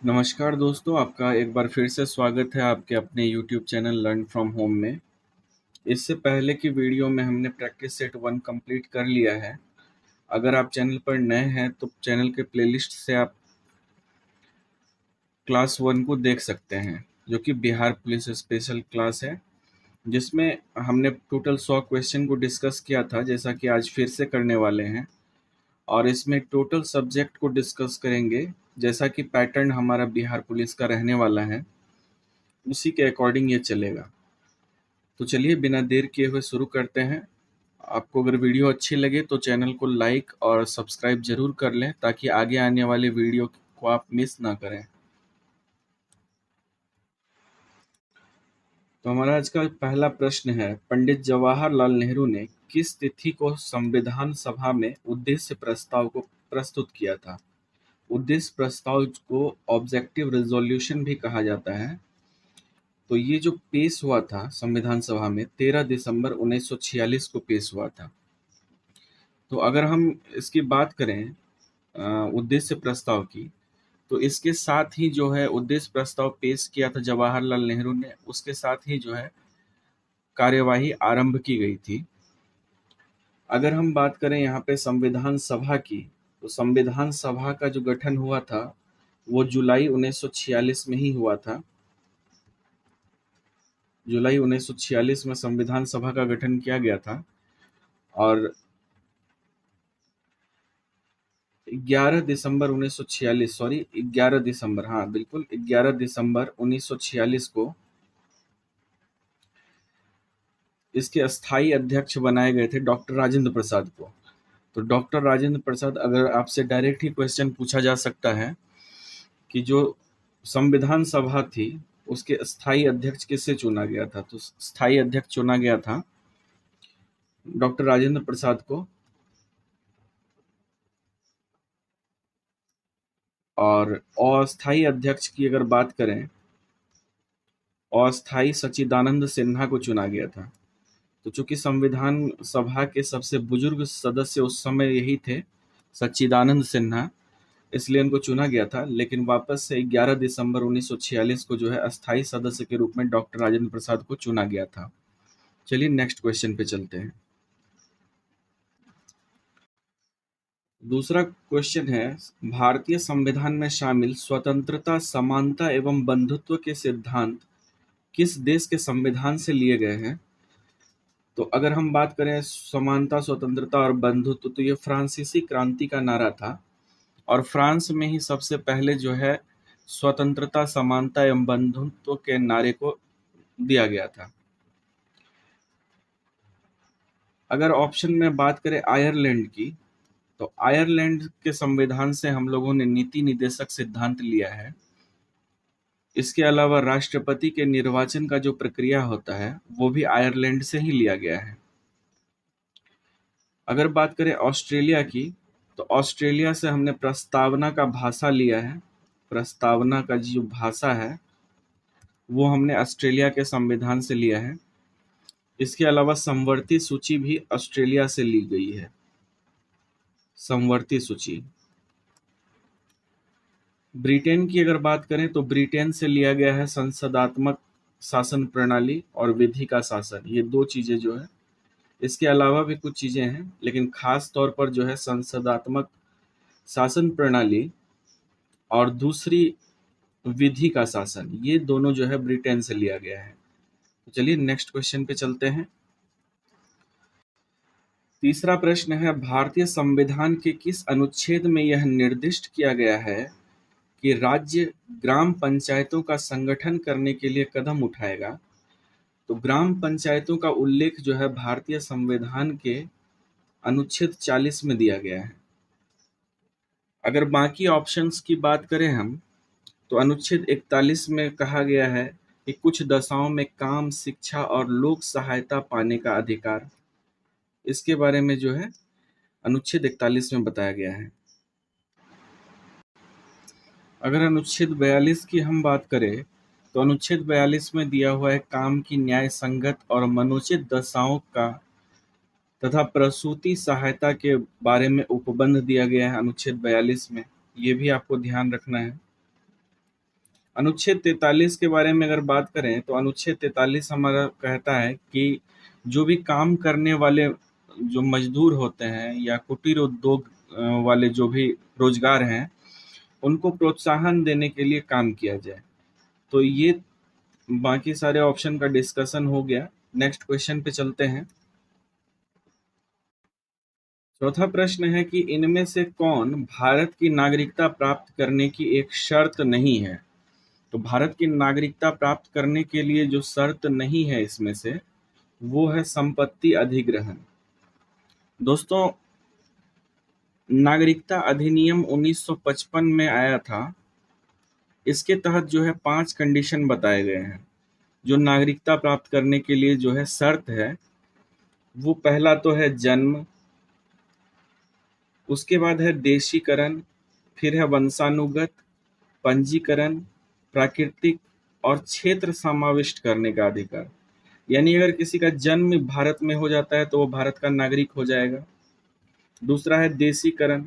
नमस्कार दोस्तों, आपका एक बार फिर से स्वागत है आपके अपने YouTube channel learn from home में। इससे पहले की वीडियो में हमने प्रैक्टिस सेट 1 कंप्लीट कर लिया है। अगर आप चैनल पर नए हैं तो चैनल के प्लेलिस्ट से आप क्लास 1 को देख सकते हैं, जो कि बिहार पुलिस स्पेशल क्लास है, जिसमें हमने टोटल 100 क्वेश्चन को डिस्कस किया था, जैसा कि आज फिर से करने वाले हैं। और इसमें टोटल सब्जेक्ट को डिस्कस करेंगे, जैसा कि पैटर्न हमारा बिहार पुलिस का रहने वाला है, उसी के अकॉर्डिंग ये चलेगा। तो चलिए बिना देर किए हुए शुरू करते हैं। आपको अगर वीडियो अच्छी लगे तो चैनल को लाइक और सब्सक्राइब जरूर कर लें, ताकि आगे आने वाले वीडियो को आप मिस ना करें। तो हमारा आज का पहला प्रश्न है, पंडित जवाहरलाल नेहरू ने किस तिथि को संविधान सभा में उद्देश्य प्रस्ताव को प्रस्तुत किया था? उद्देश्य प्रस्ताव को ऑब्जेक्टिव रेजोल्यूशन भी कहा जाता है। तो ये जो पेश हुआ था संविधान सभा में 13 दिसंबर 1946 को पेश हुआ था। तो अगर हम इसकी बात करें उद्देश्य प्रस्ताव की, तो इसके साथ ही जो है उद्देश्य प्रस्ताव पेश किया था जवाहरलाल नेहरू ने, उसके साथ ही जो है कार्यवाही आरंभ की गई थी। अगर हम बात करें यहाँ पे संविधान सभा की, तो संविधान सभा का जो गठन हुआ था वो जुलाई 1946 में ही हुआ था। जुलाई 1946 में संविधान सभा का गठन किया गया था और 11 दिसंबर 1946 सॉरी 11 दिसंबर, हाँ बिल्कुल 11 दिसंबर 1946 को इसके अस्थाई अध्यक्ष बनाए गए थे डॉक्टर राजेंद्र प्रसाद को। तो डॉक्टर राजेंद्र प्रसाद, अगर आपसे डायरेक्ट ही क्वेश्चन पूछा जा सकता है कि जो संविधान सभा थी उसके अस्थाई अध्यक्ष किससे चुना गया था, तो स्थायी अध्यक्ष चुना गया था डॉक्टर राजेंद्र प्रसाद को। और अस्थायी अध्यक्ष की अगर बात करें, अस्थायी सच्चिदानंद सिन्हा को चुना गया था। तो चूंकि संविधान सभा के सबसे बुजुर्ग सदस्य उस समय यही थे, सच्चिदानंद सिन्हा, इसलिए उनको चुना गया था। लेकिन वापस से 11 दिसंबर 1946 को जो है अस्थायी सदस्य के रूप में डॉक्टर राजेंद्र प्रसाद को चुना गया था। चलिए नेक्स्ट क्वेश्चन पे चलते हैं। दूसरा क्वेश्चन है, भारतीय संविधान में शामिल स्वतंत्रता, समानता एवं बंधुत्व के सिद्धांत किस देश के संविधान से लिए गए हैं? तो अगर हम बात करें समानता, स्वतंत्रता और बंधुत्व, तो ये फ्रांसीसी क्रांति का नारा था और फ्रांस में ही सबसे पहले जो है स्वतंत्रता, समानता एवं बंधुत्व के नारे को दिया गया था। अगर ऑप्शन में बात करें आयरलैंड की, तो आयरलैंड के संविधान से हम लोगों ने नीति निदेशक सिद्धांत लिया है। इसके अलावा राष्ट्रपति के निर्वाचन का जो प्रक्रिया होता है वो भी आयरलैंड से ही लिया गया है। अगर बात करें ऑस्ट्रेलिया की, तो ऑस्ट्रेलिया से हमने प्रस्तावना का भाषा लिया है। प्रस्तावना का जो भाषा है वो हमने ऑस्ट्रेलिया के संविधान से लिया है। इसके अलावा समवर्ती सूची भी ऑस्ट्रेलिया से ली गई है। समवर्ती सूची। ब्रिटेन की अगर बात करें तो ब्रिटेन से लिया गया है संसदात्मक शासन प्रणाली और विधि का शासन, ये दो चीजें जो है। इसके अलावा भी कुछ चीजें हैं, लेकिन खास तौर पर जो है संसदात्मक शासन प्रणाली और दूसरी विधि का शासन, ये दोनों जो है ब्रिटेन से लिया गया है। तो चलिए नेक्स्ट क्वेश्चन पे चलते हैं। तीसरा प्रश्न है, भारतीय संविधान के किस अनुच्छेद में यह निर्दिष्ट किया गया है कि राज्य ग्राम पंचायतों का संगठन करने के लिए कदम उठाएगा? तो ग्राम पंचायतों का उल्लेख जो है भारतीय संविधान के अनुच्छेद 40 में दिया गया है। अगर बाकी ऑप्शंस की बात करें हम, तो अनुच्छेद 41 में कहा गया है कि कुछ दशाओं में काम, शिक्षा और लोक सहायता पाने का अधिकार, इसके बारे में जो है अनुच्छेद 41 में बताया गया है। अगर अनुच्छेद 42 की हम बात करें, तो अनुच्छेद 42 में दिया हुआ है काम की न्याय संगत और मनोचित दशाओं का तथा प्रसूति सहायता के बारे में उपबंध दिया गया है अनुच्छेद 42 में, ये भी आपको ध्यान रखना है। अनुच्छेद 43 के बारे में अगर बात करें तो अनुच्छेद 43 हमारा कहता है कि जो भी काम करने वाले जो मजदूर होते हैं या कुटीर उद्योग वाले जो भी रोजगार हैं, उनको प्रोत्साहन देने के लिए काम किया जाए। तो ये बाकी सारे ऑप्शन का डिस्कशन हो गया। नेक्स्ट क्वेश्चन पे चलते हैं। चौथा प्रश्न है कि इनमें से कौन भारत की नागरिकता प्राप्त करने की एक शर्त नहीं है? तो भारत की नागरिकता प्राप्त करने के लिए जो शर्त नहीं है इसमें से, वो है संपत्ति अधिग्रहण। दोस्तों, नागरिकता अधिनियम 1955 में आया था। इसके तहत जो है 5 कंडीशन बताए गए हैं जो नागरिकता प्राप्त करने के लिए जो है शर्त है। वो पहला तो है जन्म, उसके बाद है देशीकरण, फिर है वंशानुगत, पंजीकरण, प्राकृतिक और क्षेत्र समाविष्ट करने का अधिकार। यानी अगर किसी का जन्म भारत में हो जाता है तो वो भारत का नागरिक हो जाएगा। दूसरा है देशीकरण,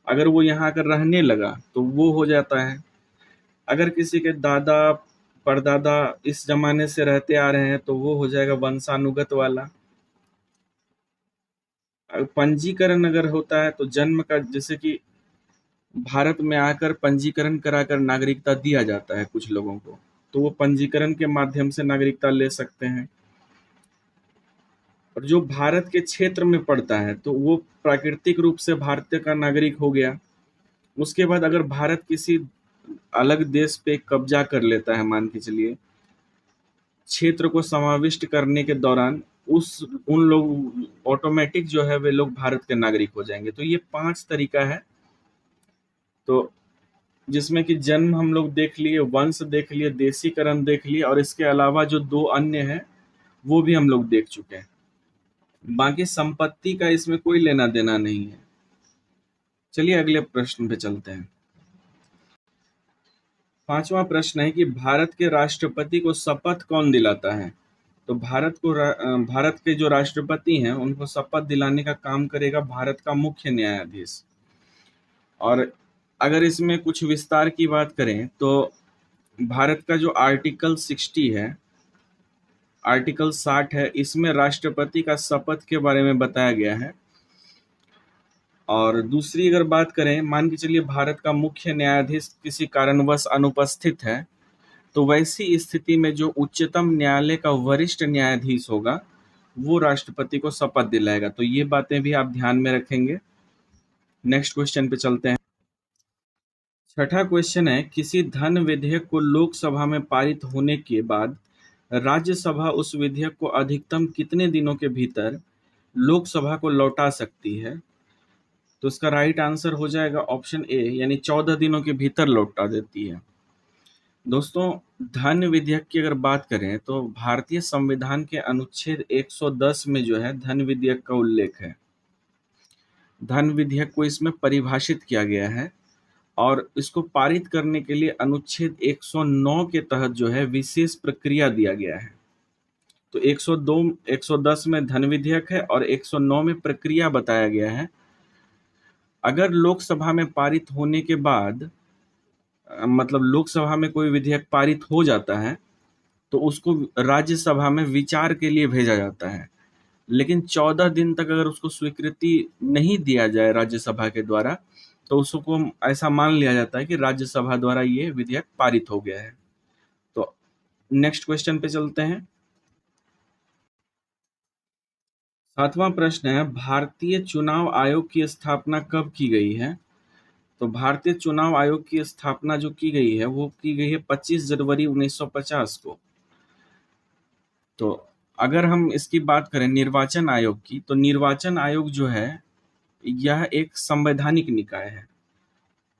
अगर वो यहाँ आकर रहने लगा तो वो हो जाता है। अगर किसी के दादा परदादा इस जमाने से रहते आ रहे हैं तो वो हो जाएगा वंशानुगत वाला। पंजीकरण अगर होता है तो जन्म का, जैसे कि भारत में आकर पंजीकरण कराकर नागरिकता दिया जाता है कुछ लोगों को, तो वो पंजीकरण के माध्यम से नागरिकता ले सकते हैं। और जो भारत के क्षेत्र में पड़ता है तो वो प्राकृतिक रूप से भारतीय का नागरिक हो गया। उसके बाद अगर भारत किसी अलग देश पे कब्जा कर लेता है, मान के चलिए, क्षेत्र को समाविष्ट करने के दौरान उन लोग ऑटोमेटिक जो है वे लोग भारत के नागरिक हो जाएंगे। तो ये 5 तरीका है, तो जिसमें कि जन्म हम लोग देख लिए, वंश देख लिए, देशीकरण देख लिए, और इसके अलावा जो 2 अन्य हैं वो भी हम लोग देख चुके हैं। बाकी संपत्ति का इसमें कोई लेना देना नहीं है। चलिए अगले प्रश्न पे चलते हैं। 5वां प्रश्न है कि भारत के राष्ट्रपति को शपथ कौन दिलाता है? तो भारत के जो राष्ट्रपति हैं उनको शपथ दिलाने का काम करेगा भारत का मुख्य न्यायाधीश। और अगर इसमें कुछ विस्तार की बात करें तो भारत का जो आर्टिकल 60 है, आर्टिकल 60 है, इसमें राष्ट्रपति का शपथ के बारे में बताया गया है। और दूसरी अगर बात करें, मान के चलिए भारत का मुख्य न्यायाधीश किसी कारणवश अनुपस्थित है, तो वैसी स्थिति में जो उच्चतम न्यायालय का वरिष्ठ न्यायाधीश होगा वो राष्ट्रपति को शपथ दिलाएगा। तो ये बातें भी आप ध्यान में रखेंगे। नेक्स्ट क्वेश्चन पे चलते हैं। छठा क्वेश्चन है, किसी धन विधेयक को लोकसभा में पारित होने के बाद राज्यसभा उस विधेयक को अधिकतम कितने दिनों के भीतर लोकसभा को लौटा सकती है? तो इसका राइट आंसर हो जाएगा ऑप्शन ए, यानी 14 दिनों के भीतर लौटा देती है। दोस्तों, धन विधेयक की अगर बात करें तो भारतीय संविधान के अनुच्छेद 110 में जो है धन विधेयक का उल्लेख है। धन विधेयक को इसमें परिभाषित किया गया है और इसको पारित करने के लिए अनुच्छेद 109 के तहत जो है विशेष प्रक्रिया दिया गया है। तो 110 में धन विधेयक है और 109 में प्रक्रिया बताया गया है। अगर लोकसभा में पारित होने के बाद, मतलब लोकसभा में कोई विधेयक पारित हो जाता है तो उसको राज्यसभा में विचार के लिए भेजा जाता है, लेकिन 14 दिन तक अगर उसको स्वीकृति नहीं दिया जाए राज्यसभा के द्वारा तो उसको ऐसा मान लिया जाता है कि राज्यसभा द्वारा ये विधेयक पारित हो गया है। तो नेक्स्ट क्वेश्चन पे चलते हैं। 7वां प्रश्न है, भारतीय चुनाव आयोग की स्थापना कब की गई है? तो भारतीय चुनाव आयोग की स्थापना जो की गई है वो की गई है 25 जनवरी 1950 को। तो अगर हम इसकी बात करें निर्वाचन आयोग की, तो निर्वाचन आयोग जो है यह एक संवैधानिक निकाय है।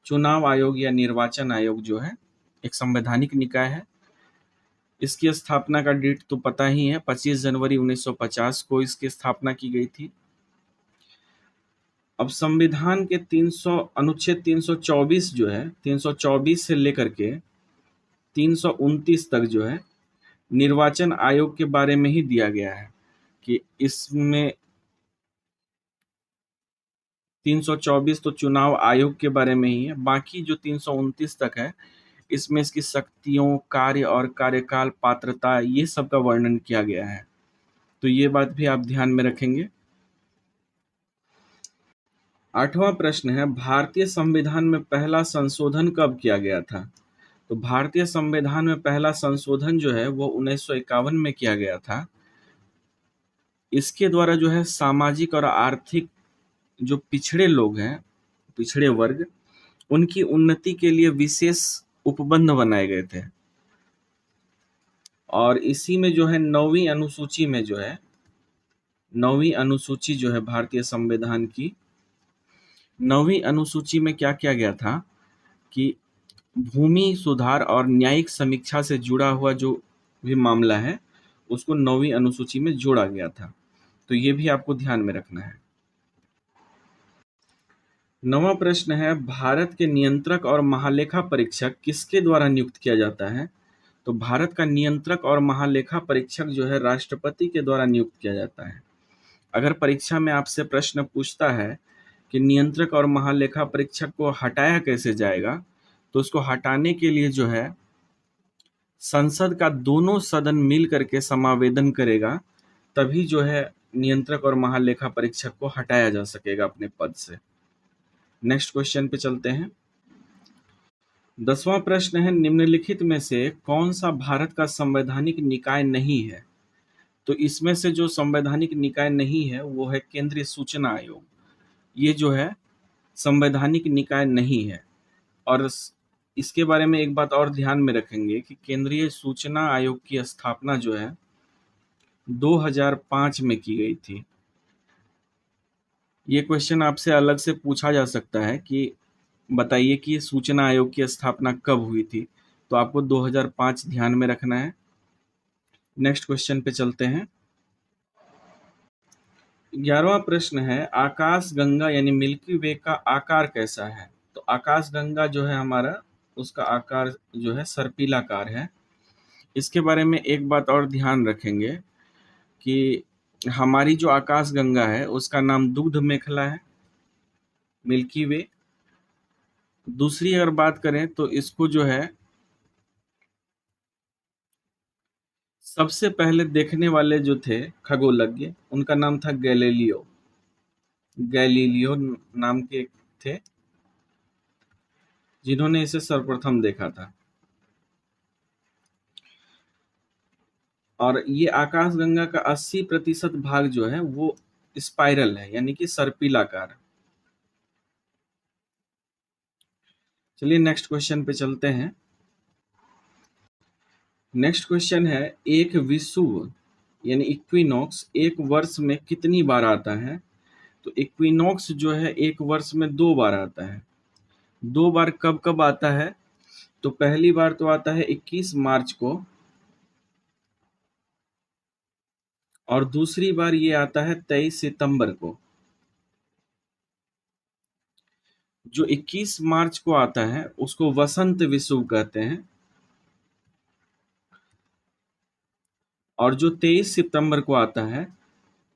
चुनाव आयोग या निर्वाचन आयोग जो है एक संवैधानिक निकाय है। इसकी स्थापना का डेट तो पता ही है, 25 जनवरी 1950 को इसकी स्थापना की गई थी। अब संविधान के अनुच्छेद 324 जो है, 324 से लेकर के 329 तक जो है निर्वाचन आयोग के बारे में ही दिया गया है कि इसमें 324 तो चुनाव आयोग के बारे में ही है, बाकी जो 329 तक है इसमें इसकी शक्तियों, कार्य और कार्यकाल, पात्रता, ये सब का वर्णन किया गया है। तो ये बात भी आप ध्यान में रखेंगे। 8वां प्रश्न है, भारतीय संविधान में पहला संशोधन कब किया गया था? तो भारतीय संविधान में पहला संशोधन जो है वो 1951 में किया गया था। इसके द्वारा जो है सामाजिक और आर्थिक जो पिछड़े लोग हैं, पिछड़े वर्ग, उनकी उन्नति के लिए विशेष उपबंध बनाए गए थे। और इसी में जो है 9वीं अनुसूची में जो है 9वीं अनुसूची जो है भारतीय संविधान की 9वीं अनुसूची में क्या किया गया था कि भूमि सुधार और न्यायिक समीक्षा से जुड़ा हुआ जो भी मामला है उसको 9वीं अनुसूची में जोड़ा गया था। तो ये भी आपको ध्यान में रखना है। 9वां प्रश्न है, भारत के नियंत्रक और महालेखा परीक्षक किसके द्वारा नियुक्त किया जाता है? तो भारत का नियंत्रक और महालेखा परीक्षक जो है राष्ट्रपति के द्वारा नियुक्त किया जाता है। अगर परीक्षा में आपसे प्रश्न पूछता है कि नियंत्रक और महालेखा परीक्षक को हटाया कैसे जाएगा, तो उसको हटाने के लिए जो है संसद का दोनों सदन मिल करके समावेदन करेगा, तभी जो है नियंत्रक और महालेखा परीक्षक को हटाया जा सकेगा अपने पद से। नेक्स्ट क्वेश्चन पे चलते हैं। 10वां प्रश्न है, निम्नलिखित में से कौन सा भारत का संवैधानिक निकाय नहीं है? तो इसमें से जो संवैधानिक निकाय नहीं है वो है केंद्रीय सूचना आयोग। ये जो है संवैधानिक निकाय नहीं है। और इसके बारे में एक बात और ध्यान में रखेंगे कि केंद्रीय सूचना आयोग की स्थापना जो है 2005 में की गई थी। ये क्वेश्चन आपसे अलग से पूछा जा सकता है कि बताइए कि सूचना आयोग की स्थापना कब हुई थी, तो आपको 2005 ध्यान में रखना है। नेक्स्ट क्वेश्चन पे चलते हैं। 11वां प्रश्न है, आकाश गंगा यानी मिल्की वे का आकार कैसा है? तो आकाश गंगा जो है हमारा, उसका आकार जो है सर्पिलाकार है। इसके बारे में एक बात और ध्यान रखेंगे कि हमारी जो आकाश गंगा है उसका नाम दुग्ध मेखला है, मिल्की वे। दूसरी अगर बात करें तो इसको जो है सबसे पहले देखने वाले जो थे खगोलज्ञ, उनका नाम था गैलीलियो। गैलीलियो नाम के थे जिन्होंने इसे सर्वप्रथम देखा था। और ये आकाशगंगा का 80% भाग जो है वो स्पाइरल है, यानी कि सर्पिलाकार। चलिए नेक्स्ट क्वेश्चन पे चलते हैं। नेक्स्ट क्वेश्चन है, एक विषुव यानी इक्विनॉक्स एक वर्ष में कितनी बार आता है? तो इक्विनॉक्स जो है एक वर्ष में 2 बार आता है। 2 बार कब कब आता है? तो पहली बार तो आता है 21 मार्च को, और दूसरी बार ये आता है 23 सितंबर को। जो 21 मार्च को आता है उसको वसंत विषुव कहते हैं, और जो 23 सितंबर को आता है,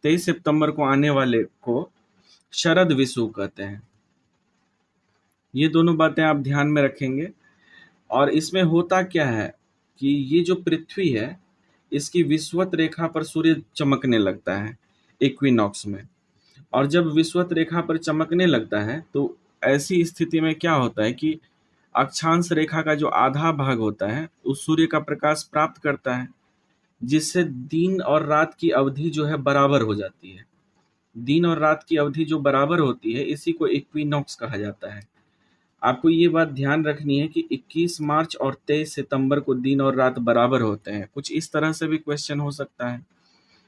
23 सितंबर को आने वाले को शरद विषुव कहते हैं। ये दोनों बातें आप ध्यान में रखेंगे। और इसमें होता क्या है कि ये जो पृथ्वी है इसकी विषुवत रेखा पर सूर्य चमकने लगता है इक्विनॉक्स में। और जब विषुवत रेखा पर चमकने लगता है तो ऐसी स्थिति में क्या होता है कि अक्षांश रेखा का जो आधा भाग होता है उस सूर्य का प्रकाश प्राप्त करता है, जिससे दिन और रात की अवधि जो है बराबर हो जाती है। दिन और रात की अवधि जो बराबर होती है इसी को इक्विनॉक्स कहा जाता है। आपको ये बात ध्यान रखनी है कि 21 मार्च और 23 सितंबर को दिन और रात बराबर होते हैं। कुछ इस तरह से भी क्वेश्चन हो सकता है,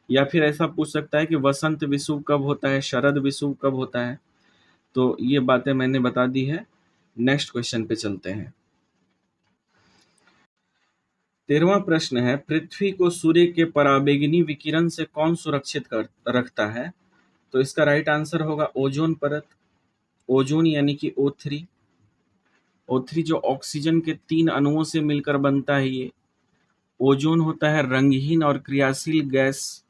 या फिर ऐसा पूछ सकता है कि वसंत विषुव कब होता है, शरद विषुव कब होता है। तो ये बातें मैंने बता दी है। नेक्स्ट क्वेश्चन पे चलते हैं। 13वां प्रश्न है, पृथ्वी को सूर्य के पराबैंगनी विकिरण से कौन सुरक्षित रखता है? तो इसका राइट आंसर होगा ओजोन परत। ओजोन यानी कि O3। O3 जो ऑक्सीजन के 3 अणुओं से मिलकर बनता है, ये ओजोन होता है रंगहीन और क्रियाशील गैस,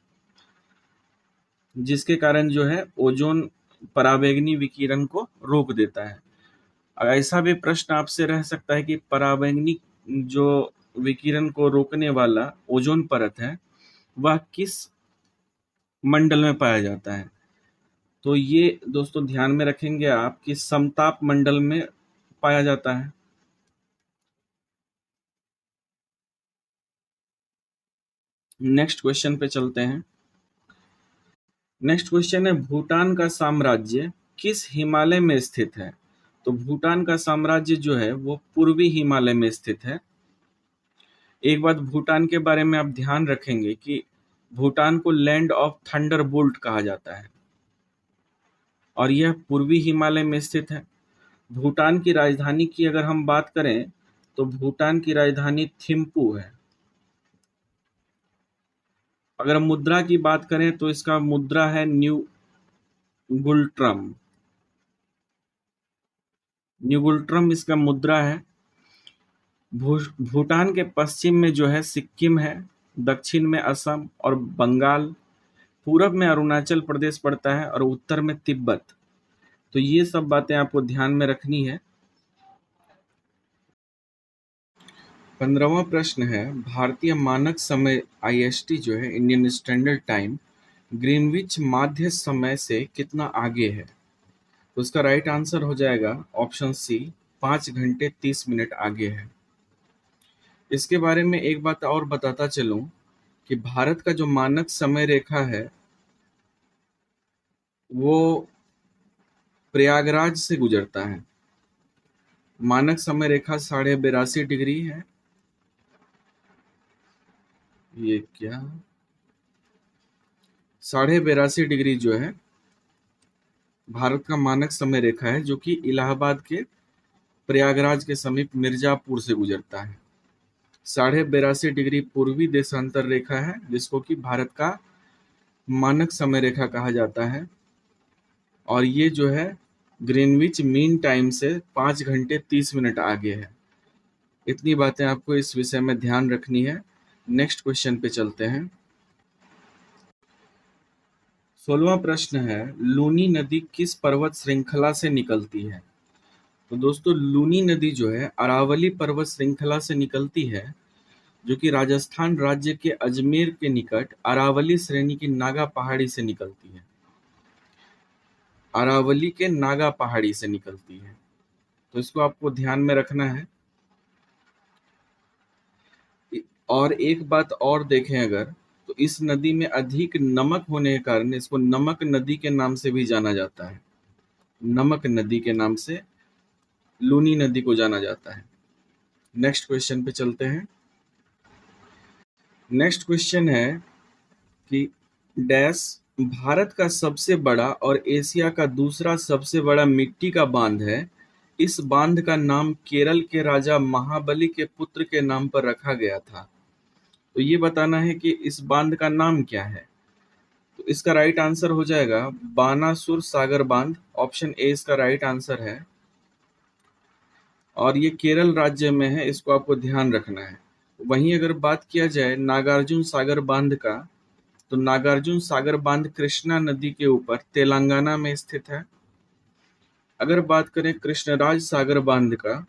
जिसके कारण जो है ओजोन पराबैंगनी विकिरण को रोक देता है। ऐसा भी प्रश्न आपसे रह सकता है कि पराबैंगनी जो विकिरण को रोकने वाला ओजोन परत है वह किस मंडल में पाया जाता है। तो ये दोस्तों ध्यान में रखेंगे आप कि समताप मंडल में पाया जाता है। नेक्स्ट क्वेश्चन पे चलते हैं। नेक्स्ट क्वेश्चन है, भूटान का साम्राज्य किस हिमालय में स्थित है। तो भूटान का साम्राज्य जो है वो पूर्वी हिमालय में स्थित है। एक बात भूटान के बारे में आप ध्यान रखेंगे कि भूटान को लैंड ऑफ थंडरबोल्ट कहा जाता है और यह पूर्वी हिमालय में स्थित है। भूटान की राजधानी की अगर हम बात करें तो भूटान की राजधानी थिम्पू है। अगर मुद्रा की बात करें तो इसका मुद्रा है न्यू गुल्ट्रम। न्यू गुल्ट्रम इसका मुद्रा है। भूटान के पश्चिम में जो है सिक्किम है, दक्षिण में असम और बंगाल, पूरब में अरुणाचल प्रदेश पड़ता है और उत्तर में तिब्बत। तो ये सब बातें आपको ध्यान में रखनी है। 15वां प्रश्न है, भारतीय मानक समय IST जो है इंडियन स्टैंडर्ड टाइम ग्रीनविच माध्य समय से कितना आगे है। तो उसका राइट आंसर हो जाएगा ऑप्शन सी, 5 घंटे 30 मिनट आगे है। इसके बारे में एक बात और बताता चलूं कि भारत का जो मानक समय रेखा है वो प्रयागराज से गुजरता है। मानक समय रेखा 82.5 डिग्री है। ये क्या 82.5 डिग्री जो है भारत का मानक समय रेखा है, जो कि इलाहाबाद के प्रयागराज के समीप मिर्जापुर से गुजरता है। 82.5 डिग्री पूर्वी देशांतर रेखा है जिसको कि भारत का मानक समय रेखा कहा जाता है और ये जो है ग्रीनविच मीन टाइम से 5 घंटे 30 मिनट आगे है। इतनी बातें आपको इस विषय में ध्यान रखनी है। नेक्स्ट क्वेश्चन पे चलते हैं। 16वां प्रश्न है, लूनी नदी किस पर्वत श्रृंखला से निकलती है। तो दोस्तों लूनी नदी जो है अरावली पर्वत श्रृंखला से निकलती है, जो कि राजस्थान राज्य के अजमेर के निकट अरावली श्रेणी की नागा पहाड़ी से निकलती है। अरावली के नागा पहाड़ी से निकलती है, तो इसको आपको ध्यान में रखना है। और एक बात और देखें अगर, तो इस नदी में अधिक नमक होने के कारण इसको नमक नदी के नाम से भी जाना जाता है। नमक नदी के नाम से लूनी नदी को जाना जाता है। नेक्स्ट क्वेश्चन पे चलते हैं। नेक्स्ट क्वेश्चन है कि डैश भारत का सबसे बड़ा और एशिया का दूसरा सबसे बड़ा मिट्टी का बांध है। इस बांध का नाम केरल के राजा महाबली के पुत्र के नाम पर रखा गया था। तो ये बताना है कि इस बांध का नाम क्या है। तो इसका राइट आंसर हो जाएगा बानासुर सागर बांध। ऑप्शन ए इसका राइट आंसर है और ये केरल राज्य में है, इसको आपको ध्यान रखना है। वहीं अगर बात किया जाए नागार्जुन सागर बांध का, तो नागार्जुन सागर बांध कृष्णा नदी के ऊपर तेलंगाना में स्थित है। अगर बात करें कृष्णराज सागर बांध का,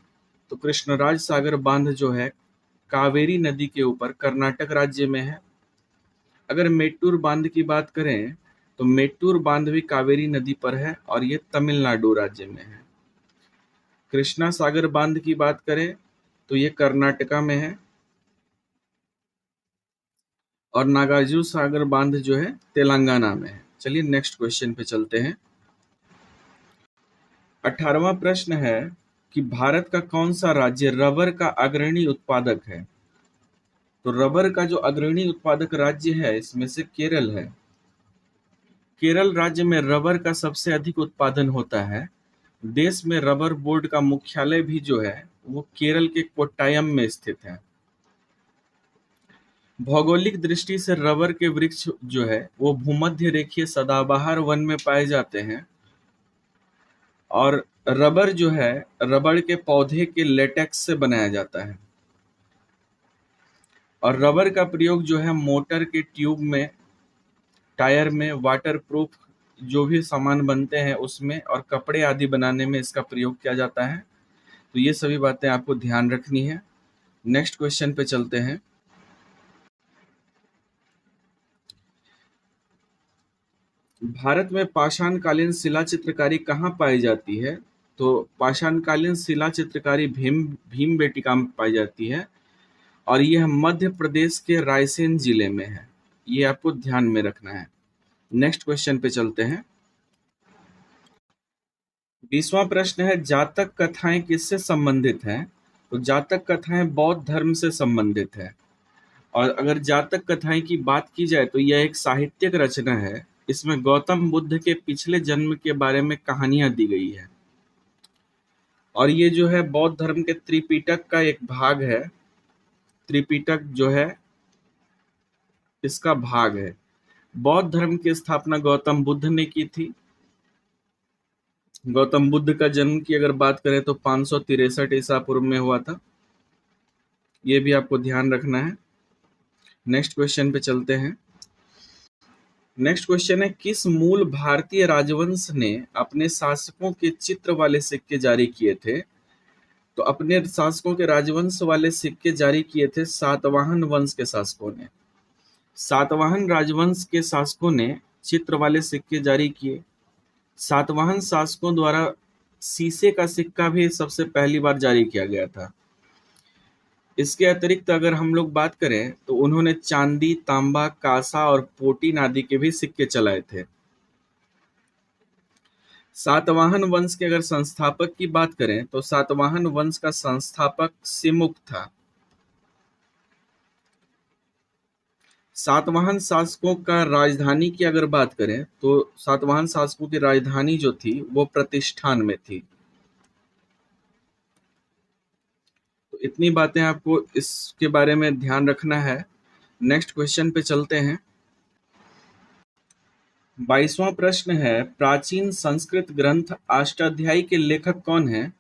तो कृष्णराज सागर बांध जो है कावेरी नदी के ऊपर कर्नाटक राज्य में है। अगर मेट्टूर बांध की बात करें तो मेट्टूर बांध भी कावेरी नदी पर है और ये तमिलनाडु राज्य में है। कृष्णा सागर बांध की बात करें तो ये कर्नाटका में है और नागार्जुन सागर बांध जो है तेलंगाना में है। चलिए नेक्स्ट क्वेश्चन पे चलते हैं। 18वां प्रश्न है कि भारत का कौन सा राज्य रबर का अग्रणी उत्पादक है। तो रबर का जो अग्रणी उत्पादक राज्य है इसमें से केरल है। केरल राज्य में रबर का सबसे अधिक उत्पादन होता है। देश में रबर बोर्ड का मुख्यालय भी जो है वो केरल के कोट्टायम में स्थित है। भौगोलिक दृष्टि से रबर के वृक्ष जो है वो भूमध्य रेखीय सदाबहार वन में पाए जाते हैं और रबर जो है रबर के पौधे के लेटेक्स से बनाया जाता है और रबर का प्रयोग जो है मोटर के ट्यूब में, टायर में, वाटर प्रूफ जो भी सामान बनते हैं उसमें और कपड़े आदि बनाने में इसका प्रयोग किया जाता है। तो ये सभी बातें आपको ध्यान रखनी है। नेक्स्ट क्वेश्चन पे चलते हैं। भारत में पाषाणकालीन शिला चित्रकारी कहाँ पाई जाती है? तो पाषाणकालीन शिला चित्रकारी भीमबेटका में पाई जाती है और यह मध्य प्रदेश के रायसेन जिले में है। ये आपको ध्यान में रखना है। नेक्स्ट क्वेश्चन पे चलते हैं। 20वां प्रश्न है, जातक कथाएं किससे संबंधित हैं? तो जातक कथाएं बौद्ध धर्म से संबंधित है। और अगर जातक कथाएं की बात की जाए तो यह एक साहित्यिक रचना है। इसमें गौतम बुद्ध के पिछले जन्म के बारे में कहानियां दी गई है और ये जो है बौद्ध धर्म के त्रिपिटक का एक भाग है। त्रिपिटक जो है इसका भाग है। बौद्ध धर्म की स्थापना गौतम बुद्ध ने की थी। गौतम बुद्ध का जन्म की अगर बात करें तो 563 ईसा पूर्व में हुआ था। ये भी आपको ध्यान रखना है। नेक्स्ट क्वेश्चन पे चलते हैं। नेक्स्ट क्वेश्चन है, किस मूल भारतीय राजवंश ने अपने शासकों के चित्र वाले सिक्के जारी किए थे? तो अपने शासकों के राजवंश वाले सिक्के जारी किए थे सातवाहन वंश के शासकों ने। सातवाहन राजवंश के शासकों ने चित्र वाले सिक्के जारी किए। सातवाहन शासकों द्वारा शीशे का सिक्का भी सबसे पहली बार जारी किया गया था। इसके अतिरिक्त अगर हम लोग बात करें तो उन्होंने चांदी, तांबा, कांसा और पोटीन आदि के भी सिक्के चलाए थे। सातवाहन वंश के अगर संस्थापक की बात करें तो सातवाहन वंश का संस्थापक सिमुक था। सातवाहन शासकों का राजधानी की अगर बात करें तो सातवाहन शासकों की राजधानी जो थी वो प्रतिष्ठान में थी। तो इतनी बातें आपको इसके बारे में ध्यान रखना है। नेक्स्ट क्वेश्चन पे चलते हैं। 22वां प्रश्न है, प्राचीन संस्कृत ग्रंथ अष्टाध्यायी के लेखक कौन हैं?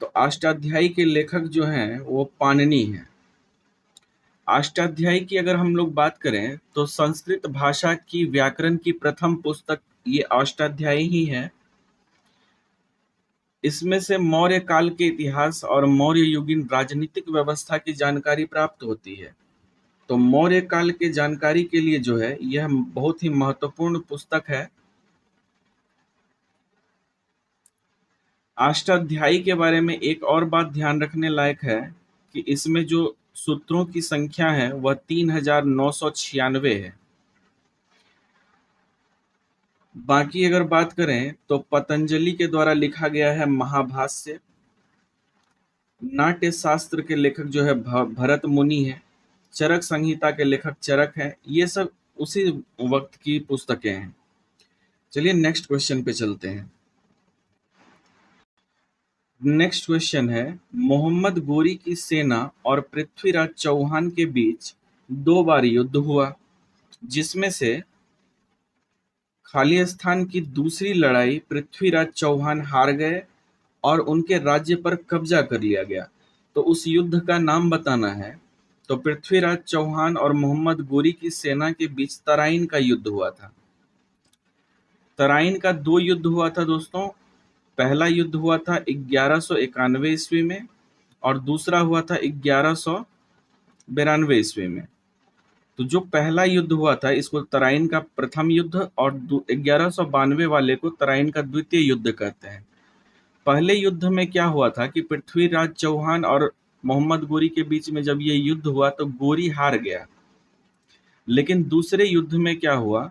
तो अष्टाध्यायी के लेखक जो हैं वो पाणिनि हैं। अष्टाध्यायी की अगर हम लोग बात करें तो संस्कृत भाषा की व्याकरण की प्रथम पुस्तक ये अष्टाध्यायी ही है। इसमें से मौर्य काल के इतिहास और मौर्य युगीन राजनीतिक व्यवस्था की जानकारी प्राप्त होती है। तो मौर्य काल के जानकारी के लिए जो है यह बहुत ही महत्वपूर्ण पुस्तक है। अष्टाध्यायी के बारे में एक और बात ध्यान रखने लायक है कि इसमें जो सूत्रों की संख्या है वह 3996 है। बाकी अगर बात करें तो पतंजलि के द्वारा लिखा गया है महाभाष्य। नाट्य शास्त्र के लेखक जो है भरत मुनि है। चरक संहिता के लेखक चरक हैं। ये सब उसी वक्त की पुस्तकें हैं। चलिए नेक्स्ट क्वेश्चन पे चलते हैं। नेक्स्ट क्वेश्चन है, मोहम्मद गोरी की सेना और पृथ्वीराज चौहान के बीच 2 बार युद्ध हुआ, जिसमें से खालिस्तान की दूसरी लड़ाई पृथ्वीराज चौहान हार गए और उनके राज्य पर कब्जा कर लिया गया। तो उस युद्ध का नाम बताना है। तो पृथ्वीराज चौहान और मोहम्मद गोरी की सेना के बीच तराइन का युद्ध हुआ था। तराइन का 2 युद्ध हुआ था दोस्तों। पहला युद्ध हुआ था 1191 ईस्वी में और दूसरा हुआ था 1192 ईस्वी में। तो जो पहला युद्ध हुआ था इसको तराइन का प्रथम युद्ध और 1192 वाले को तराइन का द्वितीय युद्ध कहते हैं। पहले युद्ध में क्या हुआ था कि पृथ्वीराज चौहान और मोहम्मद गोरी के बीच में जब ये युद्ध हुआ तो गोरी हार गया। लेकिन दूसरे युद्ध में क्या हुआ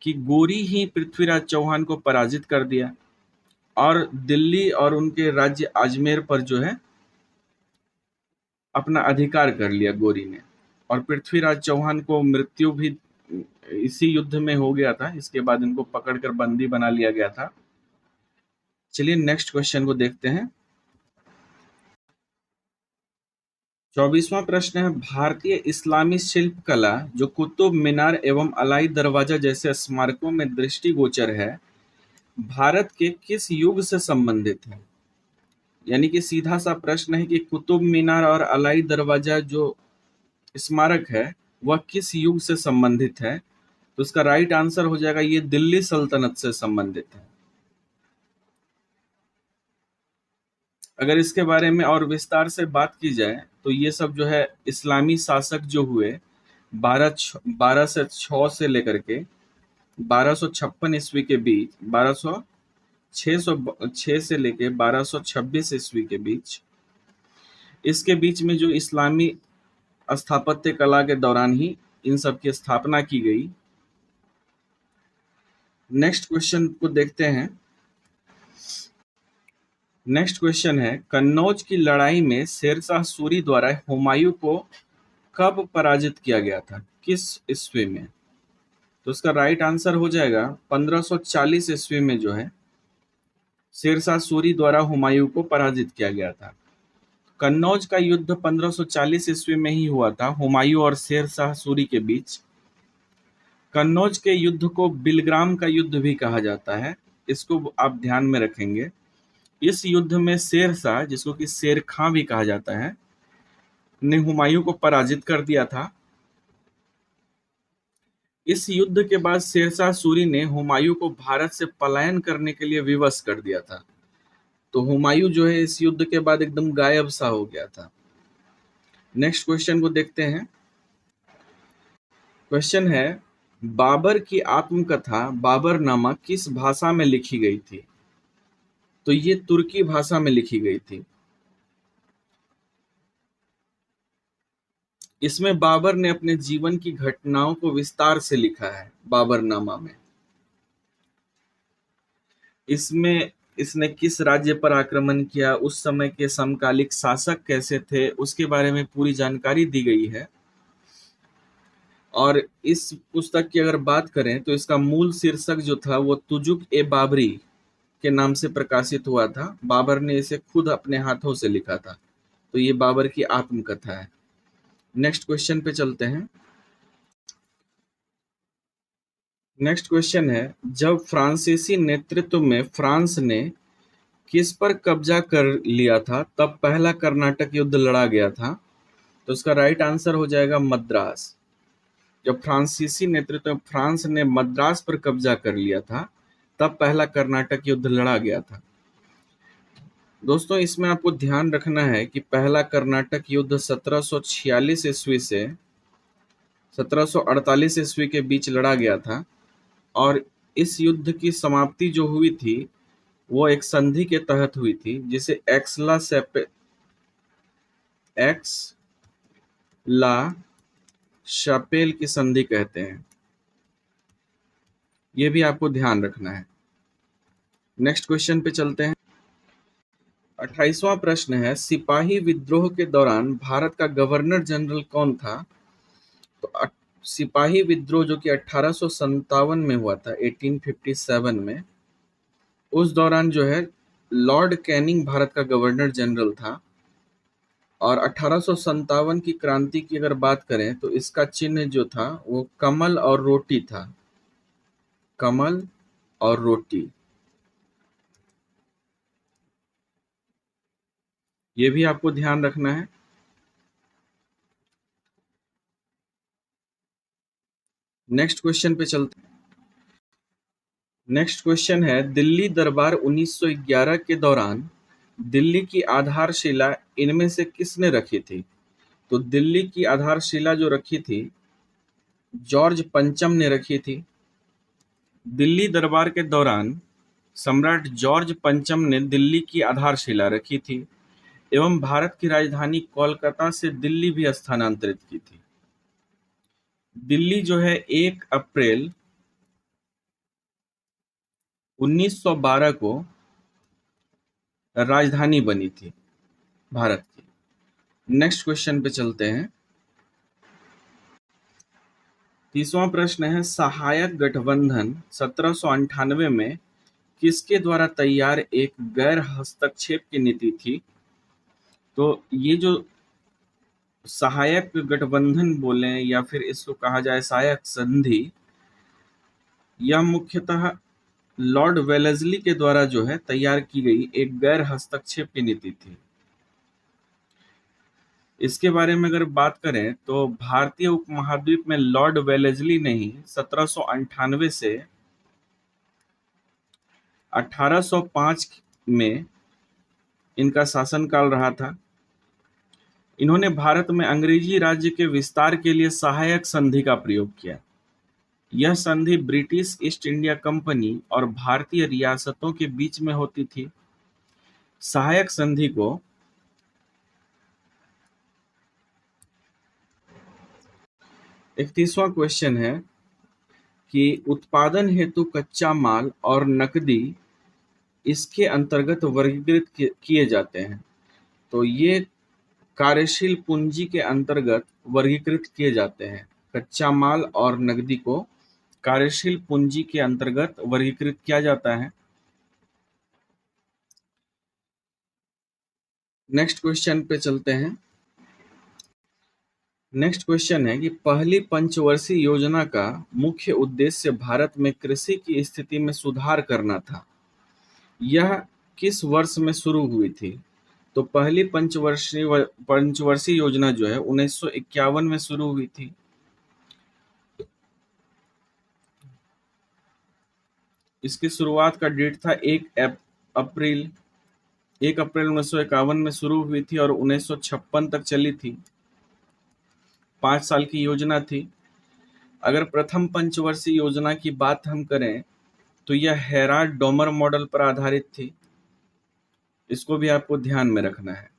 कि गोरी ही पृथ्वीराज चौहान को पराजित कर दिया और दिल्ली और उनके राज्य अजमेर पर जो है अपना अधिकार कर लिया गोरी ने। और पृथ्वीराज चौहान को मृत्यु भी इसी युद्ध में हो गया था। इसके बाद इनको पकड़कर बंदी बना लिया गया था। चलिए नेक्स्ट क्वेश्चन को देखते हैं। 24वां प्रश्न है, भारतीय इस्लामी शिल्प कला जो कुतुब मीनार एवं अलाई दरवाजा जैसे स्मारकों में दृष्टिगोचर है, भारत के किस युग से संबंधित है? यानी कि सीधा सा प्रश्न है कि कुतुब मीनार और अलाई दरवाजा जो स्मारक है वह किस युग से संबंधित है? तो इसका राइट आंसर हो जाएगा ये दिल्ली सल्तनत से संबंधित है। अगर इसके बारे में और विस्तार से बात की जाए तो ये सब जो है इस्लामी शासक जो हुए 1206 से लेकर के 1256 ईस्वी के बीच 606 से लेके 1226 ईस्वी के बीच, इसके बीच में जो इस्लामी स्थापत्य कला के दौरान ही इन सब की स्थापना की गई। नेक्स्ट क्वेश्चन को देखते हैं। नेक्स्ट क्वेश्चन है, कन्नौज की लड़ाई में शेरशाह सूरी द्वारा हुमायूं को कब पराजित किया गया था, किस ईस्वी में? तो इसका राइट आंसर हो जाएगा 1540 ईस्वी में जो है शेरशाह सूरी द्वारा हुमायूं को पराजित किया गया था। कन्नौज का युद्ध 1540 ईस्वी में ही हुआ था हुमायूं और शेरशाह सूरी के बीच। कन्नौज के युद्ध को बिलग्राम का युद्ध भी कहा जाता है, इसको आप ध्यान में रखेंगे। इस युद्ध में शेरशाह, जिसको कि शेर खां भी कहा जाता है, ने हुमायूं को पराजित कर दिया था। इस युद्ध के बाद शेरशाह सूरी ने हुमायूं को भारत से पलायन करने के लिए विवश कर दिया था। तो हुमायूं जो है इस युद्ध के बाद एकदम गायब सा हो गया था। नेक्स्ट क्वेश्चन को देखते हैं। क्वेश्चन है, बाबर की आत्मकथा बाबरनामा किस भाषा में लिखी गई थी? तो ये तुर्की भाषा में लिखी गई थी। इसमें बाबर ने अपने जीवन की घटनाओं को विस्तार से लिखा है बाबरनामा में। इसमें इसने किस राज्य पर आक्रमण किया, उस समय के समकालिक शासक कैसे थे, उसके बारे में पूरी जानकारी दी गई है। और इस पुस्तक की अगर बात करें तो इसका मूल शीर्षक जो था वो तुजुक ए बाबरी के नाम से प्रकाशित हुआ था। बाबर ने इसे खुद अपने हाथों से लिखा था। तो ये बाबर की आत्मकथा है। नेक्स्ट क्वेश्चन पे चलते हैं। नेक्स्ट क्वेश्चन है, जब फ्रांसीसी नेतृत्व में फ्रांस ने किस पर कब्जा कर लिया था तब पहला कर्नाटक युद्ध लड़ा गया था? तो इसका राइट आंसर हो जाएगा मद्रास। जब फ्रांसीसी नेतृत्व में फ्रांस ने मद्रास पर कब्जा कर लिया था तब पहला कर्नाटक युद्ध लड़ा गया था। दोस्तों, इसमें आपको ध्यान रखना है कि पहला कर्नाटक युद्ध 1746 ईस्वी से 1748 ईस्वी के बीच लड़ा गया था। और इस युद्ध की समाप्ति जो हुई थी वो एक संधि के तहत हुई थी, जिसे एक्स शापेल की संधि कहते हैं। ये भी आपको ध्यान रखना है। नेक्स्ट क्वेश्चन पे चलते हैं। 28वां प्रश्न है, सिपाही विद्रोह के दौरान भारत का गवर्नर जनरल कौन था? तो सिपाही विद्रोह जो कि 1857 में हुआ था, 1857 में, उस दौरान जो है लॉर्ड कैनिंग भारत का गवर्नर जनरल था। और 1857 की क्रांति की अगर बात करें तो इसका चिन्ह जो था वो कमल और रोटी था। कमल और रोटी, ये भी आपको ध्यान रखना है। नेक्स्ट क्वेश्चन पे चलते हैं। नेक्स्ट क्वेश्चन है, दिल्ली दरबार 1911 के दौरान दिल्ली की आधारशिला इनमें से किसने रखी थी? तो दिल्ली की आधारशिला जो रखी थी जॉर्ज पंचम ने रखी थी। दिल्ली दरबार के दौरान सम्राट जॉर्ज पंचम ने दिल्ली की आधारशिला रखी थी एवं भारत की राजधानी कोलकाता से दिल्ली भी स्थानांतरित की थी। दिल्ली जो है 1 अप्रैल 1912 को राजधानी बनी थी भारत की। नेक्स्ट क्वेश्चन पे चलते हैं। 30वां प्रश्न है, सहायक गठबंधन 1798 में किसके द्वारा तैयार एक गैर हस्तक्षेप की नीति थी? तो ये जो सहायक गठबंधन बोले या फिर इसको कहा जाए सहायक संधि, यह मुख्यतः लॉर्ड वेलेस्ली के द्वारा जो है तैयार की गई एक गैर हस्तक्षेप की नीति थी। इसके बारे में अगर बात करें तो भारतीय उपमहाद्वीप में लॉर्ड वेलेस्ली ने ही 1798 से 1805 में इनका शासनकाल रहा था। इन्होंने भारत में अंग्रेजी राज्य के विस्तार के लिए सहायक संधि का प्रयोग किया। यह संधि ब्रिटिश ईस्ट इंडिया कंपनी और भारतीय रियासतों के बीच में होती थी। सहायक संधि को 31वां क्वेश्चन है कि उत्पादन हेतु कच्चा माल और नकदी इसके अंतर्गत वर्गीकृत किए जाते हैं। तो ये कार्यशील पूंजी के अंतर्गत वर्गीकृत किए जाते हैं। कच्चा माल और नकदी को कार्यशील पूंजी के अंतर्गत वर्गीकृत किया जाता है। नेक्स्ट क्वेश्चन पे चलते हैं। नेक्स्ट क्वेश्चन है कि पहली पंचवर्षीय योजना का मुख्य उद्देश्य भारत में कृषि की स्थिति में सुधार करना था। यह किस वर्ष में शुरू हुई थी? तो पहली पंचवर्षीय योजना जो है 1951 में शुरू हुई थी। इसकी शुरुआत का डेट था 1 अप्रैल 1951 में शुरू हुई थी और 1956 तक चली थी। 5 साल की योजना थी। अगर प्रथम पंचवर्षीय योजना की बात हम करें तो यह हेराल्ड डोमर मॉडल पर आधारित थी। इसको भी आपको ध्यान में रखना है।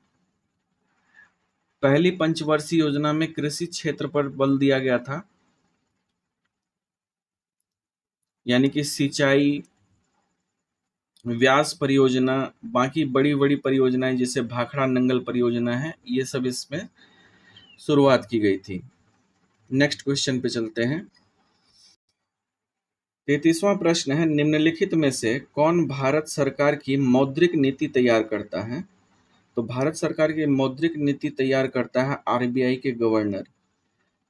पहली पंचवर्षीय योजना में कृषि क्षेत्र पर बल दिया गया था, यानी कि सिंचाई, व्यास परियोजना, बाकी बड़ी बड़ी परियोजनाएं जैसे भाखड़ा नंगल परियोजना है, ये सब इसमें शुरुआत की गई थी। नेक्स्ट क्वेश्चन पे चलते हैं। 33वां प्रश्न है, निम्नलिखित में से कौन भारत सरकार की मौद्रिक नीति तैयार करता है? तो भारत सरकार की मौद्रिक नीति तैयार करता है आरबीआई के गवर्नर,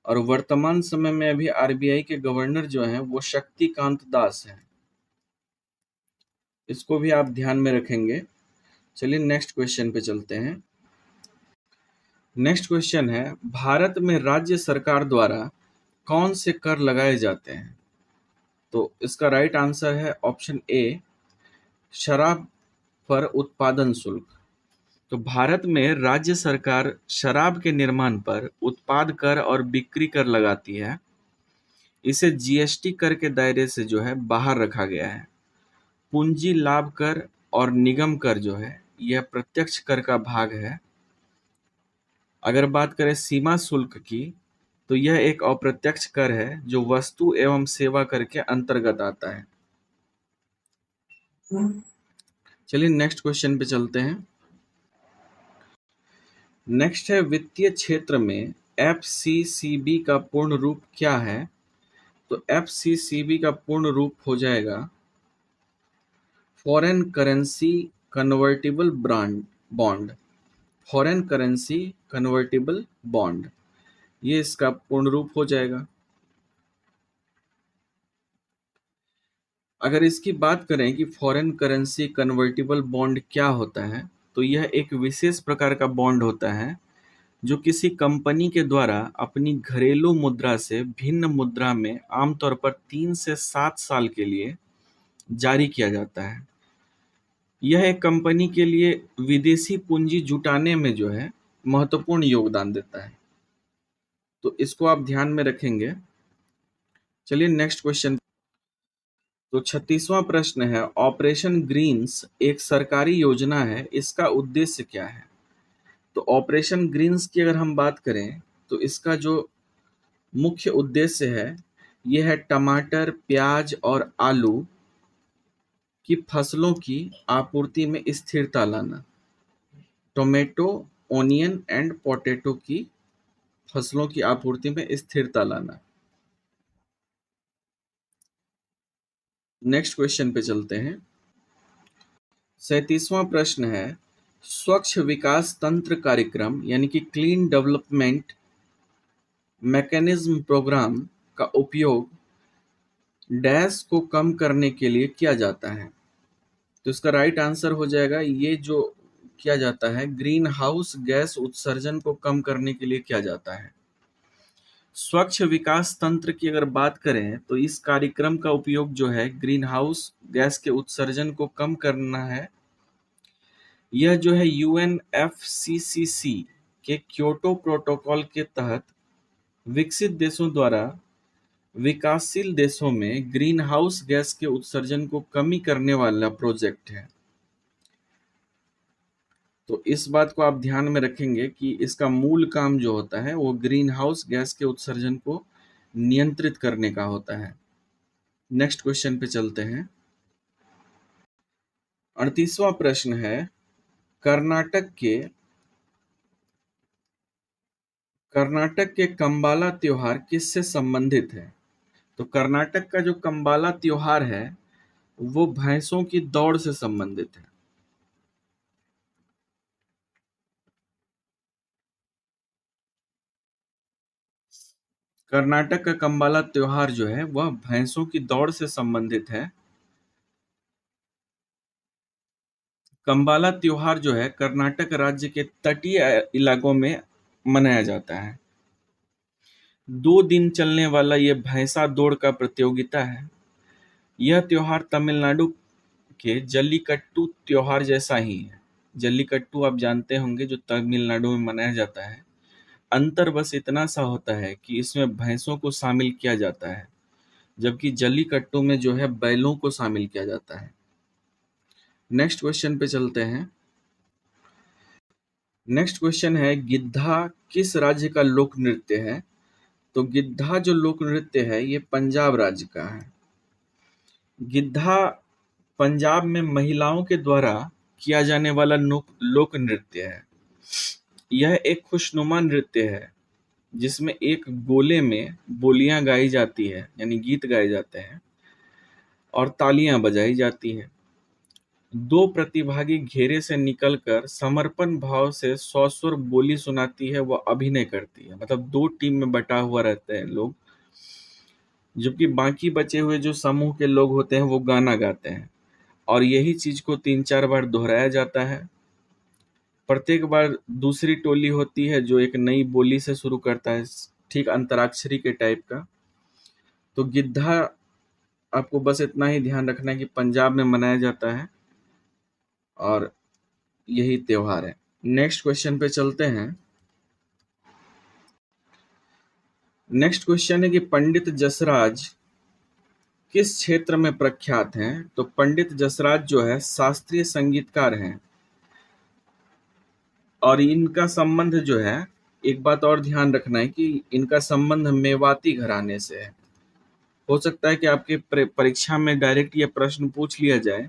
और वर्तमान समय में अभी आरबीआई के गवर्नर जो हैं वो शक्तिकांत दास हैं। इसको भी आप ध्यान में रखेंगे। चलिए नेक्स्ट क्वेश्चन पे चलते हैं। नेक्स्ट क्वेश्चन है, भारत में राज्य सरकार द्वारा कौन से कर लगाए जाते हैं? तो इसका राइट आंसर है ऑप्शन ए, शराब पर उत्पादन शुल्क। तो भारत में राज्य सरकार शराब के निर्माण पर उत्पाद कर और बिक्री कर लगाती है। इसे जीएसटी कर के दायरे से जो है बाहर रखा गया है। पूंजी लाभ कर और निगम कर जो है यह प्रत्यक्ष कर का भाग है। अगर बात करें सीमा शुल्क की तो यह एक अप्रत्यक्ष कर है जो वस्तु एवं सेवा कर के अंतर्गत आता है। चलिए नेक्स्ट क्वेश्चन पे चलते हैं। नेक्स्ट है, वित्तीय क्षेत्र में एफसीसीबी का पूर्ण रूप क्या है? तो एफसीसीबी का पूर्ण रूप हो जाएगा foreign currency convertible bond. Foreign currency convertible bond, ये इसका पूर्ण रूप हो जाएगा। अगर इसकी बात करें कि फॉरेन करेंसी कन्वर्टिबल बॉन्ड क्या होता है, तो यह एक विशेष प्रकार का बॉन्ड होता है जो किसी कंपनी के द्वारा अपनी घरेलू मुद्रा से भिन्न मुद्रा में आमतौर पर 3 से 7 साल के लिए जारी किया जाता है। यह एक कंपनी के लिए विदेशी पूंजी जुटाने में जो है महत्वपूर्ण योगदान देता है। तो इसको आप ध्यान में रखेंगे। चलिए नेक्स्ट क्वेश्चन। तो 36वां प्रश्न है, ऑपरेशन ग्रीन्स एक सरकारी योजना है, इसका उद्देश्य क्या है? तो ऑपरेशन ग्रीन्स की अगर हम बात करें तो इसका जो मुख्य उद्देश्य है यह है टमाटर, प्याज और आलू की फसलों की आपूर्ति में स्थिरता लाना। टोमेटो, ओनियन एंड पोटैटो की फसलों की आपूर्ति में स्थिरता लाना। नेक्स्ट क्वेश्चन पे चलते हैं। 37वां प्रश्न है, स्वच्छ विकास तंत्र कार्यक्रम यानी कि क्लीन डेवलपमेंट मैकेनिज्म प्रोग्राम का उपयोग डैश को कम करने के लिए किया जाता है। तो इसका राइट आंसर हो जाएगा, ये जो किया जाता है ग्रीन हाउस गैस उत्सर्जन को कम करने के लिए किया जाता है। स्वच्छ विकास तंत्र की अगर बात करें तो इस कार्यक्रम का उपयोग जो है ग्रीन हाउस गैस के उत्सर्जन को कम करना है। यह जो है यूएनएफसीसीसी के क्योटो प्रोटोकॉल के तहत विकसित देशों द्वारा विकासशील देशों में ग्रीन हाउस गैस के उत्सर्जन को कमी करने वाला प्रोजेक्ट है। तो इस बात को आप ध्यान में रखेंगे कि इसका मूल काम जो होता है वो ग्रीन हाउस गैस के उत्सर्जन को नियंत्रित करने का होता है। नेक्स्ट क्वेश्चन पे चलते हैं। 38वां प्रश्न है, कर्नाटक के कंबाला त्योहार किससे संबंधित है? तो कर्नाटक का जो कंबाला त्योहार है वो भैंसों की दौड़ से संबंधित है। कर्नाटक का कंबाला त्योहार जो है वह भैंसों की दौड़ से संबंधित है। कंबाला त्योहार जो है कर्नाटक राज्य के तटीय इलाकों में मनाया जाता है। 2 दिन चलने वाला यह भैंसा दौड़ का प्रतियोगिता है। यह त्योहार तमिलनाडु के जल्लीकट्टू त्योहार जैसा ही है। जल्लीकट्टू आप जानते होंगे जो तमिलनाडु में मनाया जाता है। अंतर बस इतना सा होता है कि इसमें भैंसों को शामिल किया जाता है, जबकि जल्लीकट्टू में जो है बैलों को शामिल किया जाता है। नेक्स्ट क्वेश्चन पे चलते हैं। नेक्स्ट क्वेश्चन है, गिद्धा किस राज्य का लोक नृत्य है? तो गिद्धा जो लोक नृत्य है ये पंजाब राज्य का है। गिद्धा पंजाब में महिलाओं के द्वारा किया जाने वाला लोक नृत्य है। यह एक खुशनुमा नृत्य है जिसमें एक गोले में बोलियां गाई जाती है, यानी गीत गाए जाते हैं और तालियां बजाई जाती है। 2 प्रतिभागी घेरे से निकलकर समर्पण भाव से सस्वर बोली सुनाती है, वह अभिनय करती है। मतलब 2 टीम में बटा हुआ रहते हैं लोग, जबकि बाकी बचे हुए जो समूह के लोग होते हैं वो गाना गाते हैं और यही चीज को 3-4 बार दोहराया जाता है। प्रत्येक बार दूसरी टोली होती है जो एक नई बोली से शुरू करता है, ठीक अंतराक्षरी के टाइप का। तो गिद्धा आपको बस इतना ही ध्यान रखना है कि पंजाब में मनाया जाता है और यही त्योहार है। नेक्स्ट क्वेश्चन पे चलते हैं। नेक्स्ट क्वेश्चन है कि पंडित जसराज किस क्षेत्र में प्रख्यात हैं? तो पंडित जसराज जो है शास्त्रीय संगीतकार हैं और इनका संबंध जो है, एक बात और ध्यान रखना है कि इनका संबंध मेवाती घराने से है। हो सकता है कि आपके परीक्षा में डायरेक्ट ये प्रश्न पूछ लिया जाए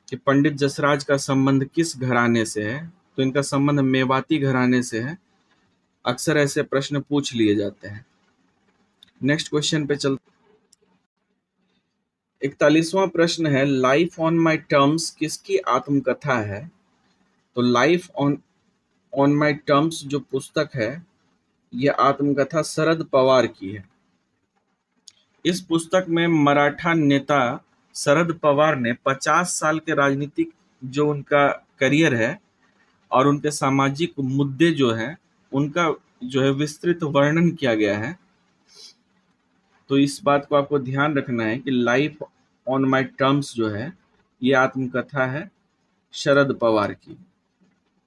कि पंडित जसराज का संबंध किस घराने से है, तो इनका संबंध मेवाती घराने से है। अक्सर ऐसे प्रश्न पूछ लिए जाते हैं। नेक्स्ट क्वेश्चन पे चल 41वां प्रश्न है, लाइफ ऑन माई टर्म्स किसकी आत्मकथा है? तो लाइफ ऑन माई टर्म्स जो पुस्तक है यह आत्मकथा शरद पवार की है। इस पुस्तक में मराठा नेता शरद पवार ने 50 साल के राजनीतिक जो उनका करियर है और उनके सामाजिक मुद्दे जो हैं उनका जो है विस्तृत वर्णन किया गया है। तो इस बात को आपको ध्यान रखना है कि लाइफ ऑन माई टर्म्स जो है ये आत्मकथा है शरद पवार की।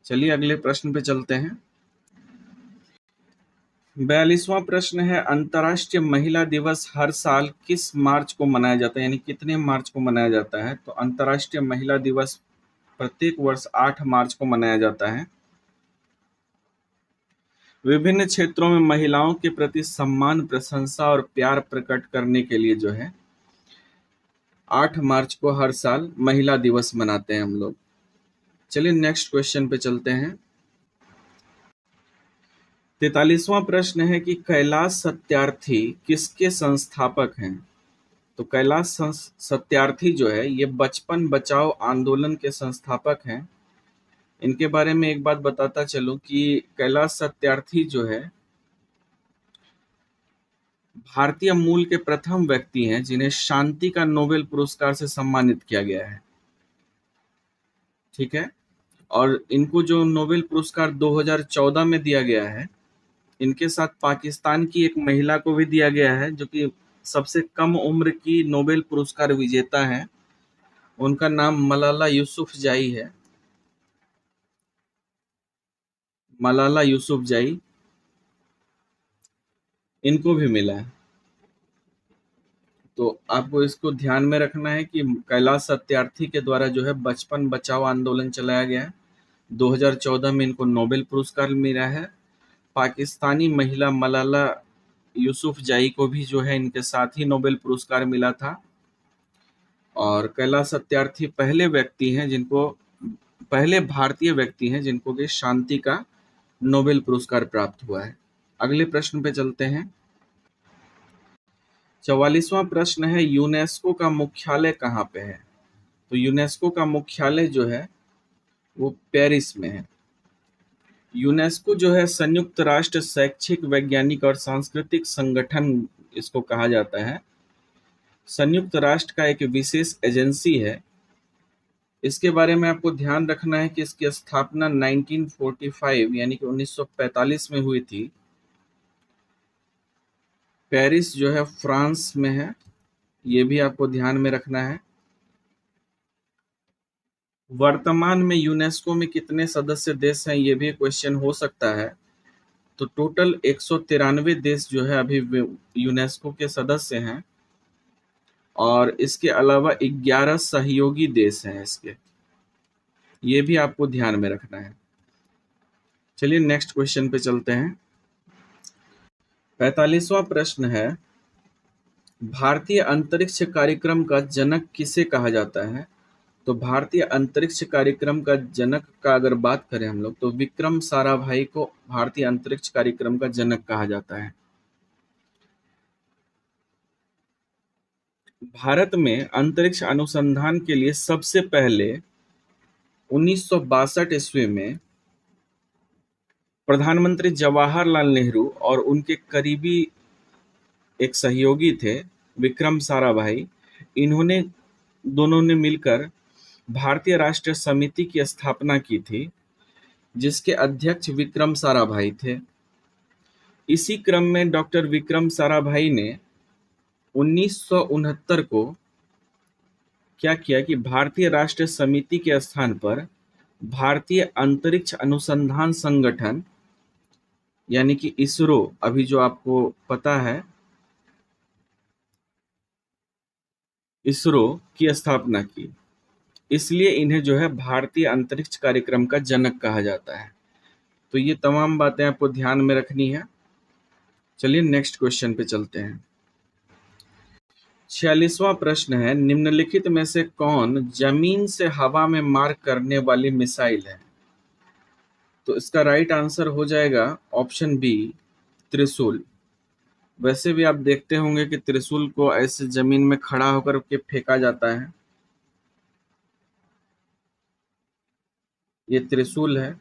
चलिए अगले प्रश्न पे चलते हैं। 42वां प्रश्न है, अंतर्राष्ट्रीय महिला दिवस हर साल किस मार्च को मनाया जाता है, यानी कितने मार्च को मनाया जाता है? तो अंतर्राष्ट्रीय महिला दिवस प्रत्येक वर्ष 8 मार्च को मनाया जाता है। विभिन्न क्षेत्रों में महिलाओं के प्रति सम्मान, प्रशंसा और प्यार प्रकट करने के लिए जो है 8 मार्च को हर साल महिला दिवस मनाते हैं हम लोग। चलिए नेक्स्ट क्वेश्चन पे चलते हैं। 43वां प्रश्न है कि कैलाश सत्यार्थी किसके संस्थापक हैं? तो कैलाश सत्यार्थी जो है ये बचपन बचाओ आंदोलन के संस्थापक हैं। इनके बारे में एक बात बताता चलूं कि कैलाश सत्यार्थी जो है भारतीय मूल के प्रथम व्यक्ति हैं जिन्हें शांति का नोबेल पुरस्कार से सम्मानित किया गया है। ठीक है, और इनको जो नोबेल पुरस्कार 2014 में दिया गया है, इनके साथ पाकिस्तान की एक महिला को भी दिया गया है जो कि सबसे कम उम्र की नोबेल पुरस्कार विजेता है। उनका नाम मलाला यूसुफजई है। मलाला यूसुफजई, इनको भी मिला है। तो आपको इसको ध्यान में रखना है कि कैलाश सत्यार्थी के द्वारा जो है बचपन बचाओ आंदोलन चलाया गया है। 2014 में इनको नोबेल पुरस्कार मिला है। पाकिस्तानी महिला मलाला यूसुफजई को भी जो है इनके साथ ही नोबेल पुरस्कार मिला था। और कैलाश सत्यार्थी पहले भारतीय व्यक्ति हैं जिनको कि शांति का नोबेल पुरस्कार प्राप्त हुआ है। अगले प्रश्न पे चलते हैं। 44वां प्रश्न है, यूनेस्को का मुख्यालय कहाँ पे है? तो यूनेस्को का मुख्यालय जो है वो पेरिस में है। यूनेस्को जो है संयुक्त राष्ट्र शैक्षिक, वैज्ञानिक और सांस्कृतिक संगठन इसको कहा जाता है। संयुक्त राष्ट्र का एक विशेष एजेंसी है। इसके बारे में आपको ध्यान रखना है कि इसकी स्थापना 1945 यानी कि 1945 में हुई थी। पेरिस जो है फ्रांस में है, ये भी आपको ध्यान में रखना है। वर्तमान में यूनेस्को में कितने सदस्य देश हैं, ये भी क्वेश्चन हो सकता है। तो टोटल 193 देश जो है अभी यूनेस्को के सदस्य हैं, और इसके अलावा 11 सहयोगी देश हैं इसके, ये भी आपको ध्यान में रखना है। चलिए नेक्स्ट क्वेश्चन पे चलते हैं। 45वां प्रश्न है, भारतीय अंतरिक्ष कार्यक्रम का जनक किसे कहा जाता है? तो भारतीय अंतरिक्ष कार्यक्रम का जनक का अगर बात करें हम लोग, तो विक्रम साराभाई को भारतीय अंतरिक्ष कार्यक्रम का जनक कहा जाता है। भारत में अंतरिक्ष अनुसंधान के लिए सबसे पहले 1962 ईस्वी में प्रधानमंत्री जवाहरलाल नेहरू और उनके करीबी एक सहयोगी थे विक्रम साराभाई, इन्होंने दोनों ने मिलकर भारतीय राष्ट्रीय समिति की स्थापना की थी, जिसके अध्यक्ष विक्रम साराभाई थे। इसी क्रम में डॉक्टर विक्रम साराभाई ने 1969 को क्या किया कि भारतीय राष्ट्रीय समिति के स्थान पर भारतीय अंतरिक्ष अनुसंधान संगठन यानी कि इसरो, अभी जो आपको पता है, इसरो की स्थापना की। इसलिए इन्हें जो है भारतीय अंतरिक्ष कार्यक्रम का जनक कहा जाता है। तो ये तमाम बातें आपको ध्यान में रखनी है। चलिए नेक्स्ट क्वेश्चन पे चलते हैं। 46वां प्रश्न है, निम्नलिखित में से कौन जमीन से हवा में मार करने वाली मिसाइल है? तो इसका राइट आंसर हो जाएगा ऑप्शन बी, त्रिशूल। वैसे भी आप देखते होंगे कि त्रिशूल को ऐसे जमीन में खड़ा होकर के फेंका जाता है। ये त्रिशूल है,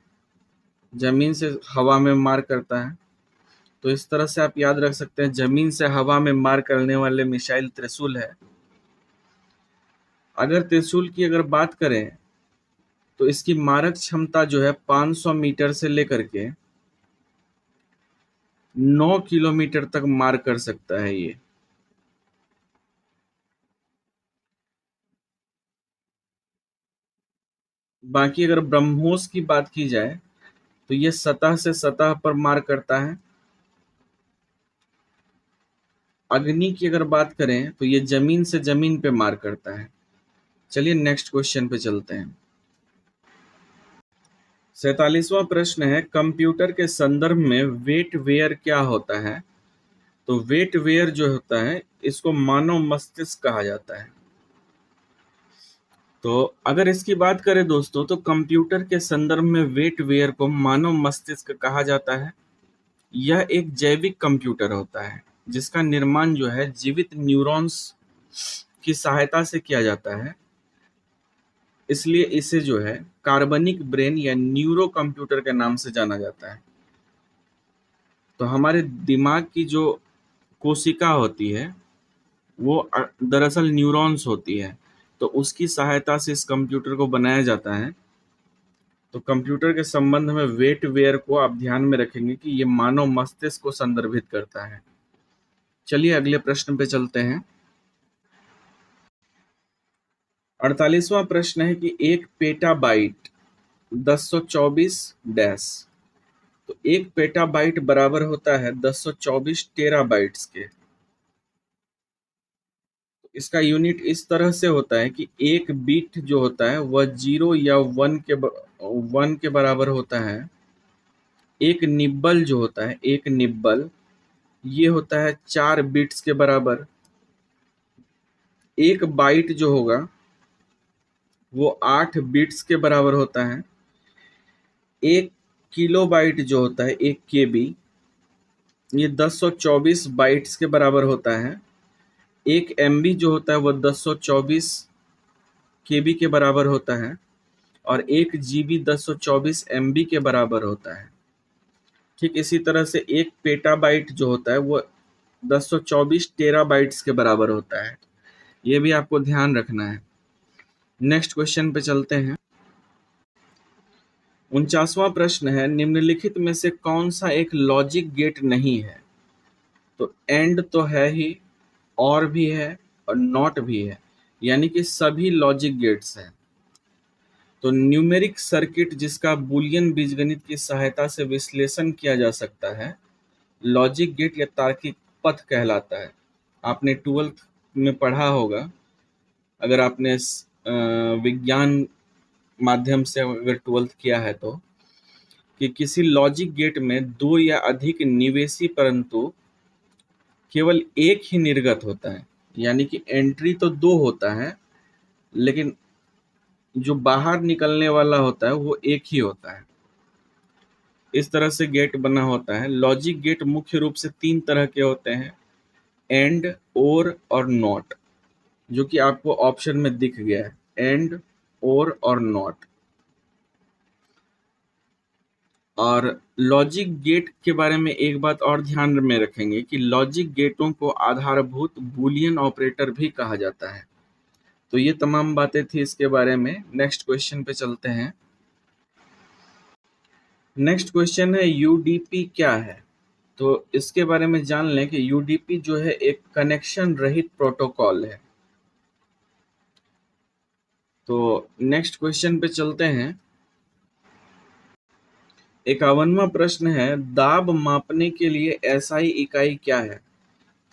जमीन से हवा में मार करता है। तो इस तरह से आप याद रख सकते हैं, जमीन से हवा में मार करने वाले मिसाइल त्रिशूल है। अगर त्रिशूल की अगर बात करें तो इसकी मारक क्षमता जो है 500 मीटर से लेकर के 9 किलोमीटर तक मार कर सकता है ये। बाकी अगर ब्रह्मोस की बात की जाए तो ये सतह से सतह पर मार करता है। अग्नि की अगर बात करें तो ये जमीन से जमीन पे मार करता है। चलिए नेक्स्ट क्वेश्चन पे चलते हैं। 47वां प्रश्न है, कंप्यूटर के संदर्भ में वेटवेयर क्या होता है? तो वेटवेयर जो होता है इसको मानव मस्तिष्क कहा जाता है। तो अगर इसकी बात करें दोस्तों, तो कंप्यूटर के संदर्भ में वेटवेयर को मानव मस्तिष्क कहा जाता है। यह एक जैविक कंप्यूटर होता है जिसका निर्माण जो है जीवित न्यूरॉन्स की सहायता से किया जाता है। इसलिए इसे जो है कार्बनिक ब्रेन या न्यूरो कंप्यूटर के नाम से जाना जाता है। तो हमारे दिमाग की जो कोशिका होती है वो दरअसल न्यूरॉन्स होती है, तो उसकी सहायता से इस कंप्यूटर को बनाया जाता है। तो कंप्यूटर के संबंध में वेटवेयर को आप ध्यान में रखेंगे कि ये मानव मस्तिष्क को संदर्भित करता है। चलिए अगले प्रश्न पे चलते हैं। 48वां प्रश्न है कि एक पेटाबाइट 1024 डैश तो 1 पेटाबाइट बराबर होता है 1024 टेराबाइट्स के। इसका यूनिट इस तरह से होता है कि एक बिट जो होता है वह 0 या 1 के बराबर होता है। एक निब्बल जो होता है, एक निब्बल ये होता है 4 बिट्स के बराबर। एक बाइट जो होगा वो 8 बिट्स के बराबर होता है। एक किलोबाइट जो होता है, एक केबी, ये 1024 बाइट्स के बराबर होता है। एक एमबी जो होता है वह 1024 केबी के बराबर होता है और एक जीबी 1024 एमबी के बराबर होता है। ठीक इसी तरह से एक पेटाबाइट जो होता है वो 1024 टेराबाइट्स के बराबर होता है। ये भी आपको ध्यान रखना है। नेक्स्ट क्वेश्चन पे चलते हैं। 49वां प्रश्न है, निम्नलिखित में से कौन सा एक लॉजिक गेट नहीं है? तो एंड तो है ही, और भी है और नॉट भी है, यानी कि सभी लॉजिक गेट्स हैं। तो न्यूमेरिक सर्किट जिसका बूलियन बीजगणित की सहायता से विश्लेषण किया जा सकता है, लॉजिक गेट या तार्किक पथ कहलाता है। आपने 12th में पढ़ा होगा, अगर आपने विज्ञान माध्यम से अगर 12th किया है तो, कि किसी लॉजिक गेट में 2 या अधिक निवेशी परंतु केवल एक ही निर्गत होता है, यानी कि एंट्री तो 2 होता है लेकिन जो बाहर निकलने वाला होता है वो एक ही होता है। इस तरह से गेट बना होता है। लॉजिक गेट मुख्य रूप से 3 तरह के होते हैं, एंड, और नॉट, जो कि आपको ऑप्शन में दिख गया है, एंड, और नॉट। और लॉजिक गेट के बारे में एक बात और ध्यान में रखेंगे कि लॉजिक गेटों को आधारभूत बूलियन ऑपरेटर भी कहा जाता है। तो ये तमाम बातें थी इसके बारे में। नेक्स्ट क्वेश्चन पे चलते हैं। नेक्स्ट क्वेश्चन है, यूडीपी क्या है? तो इसके बारे में जान लें कि यूडीपी जो है एक कनेक्शन रहित प्रोटोकॉल है। तो नेक्स्ट क्वेश्चन पे चलते हैं। 51वां प्रश्न है, दाब मापने के लिए एसआई इकाई क्या है?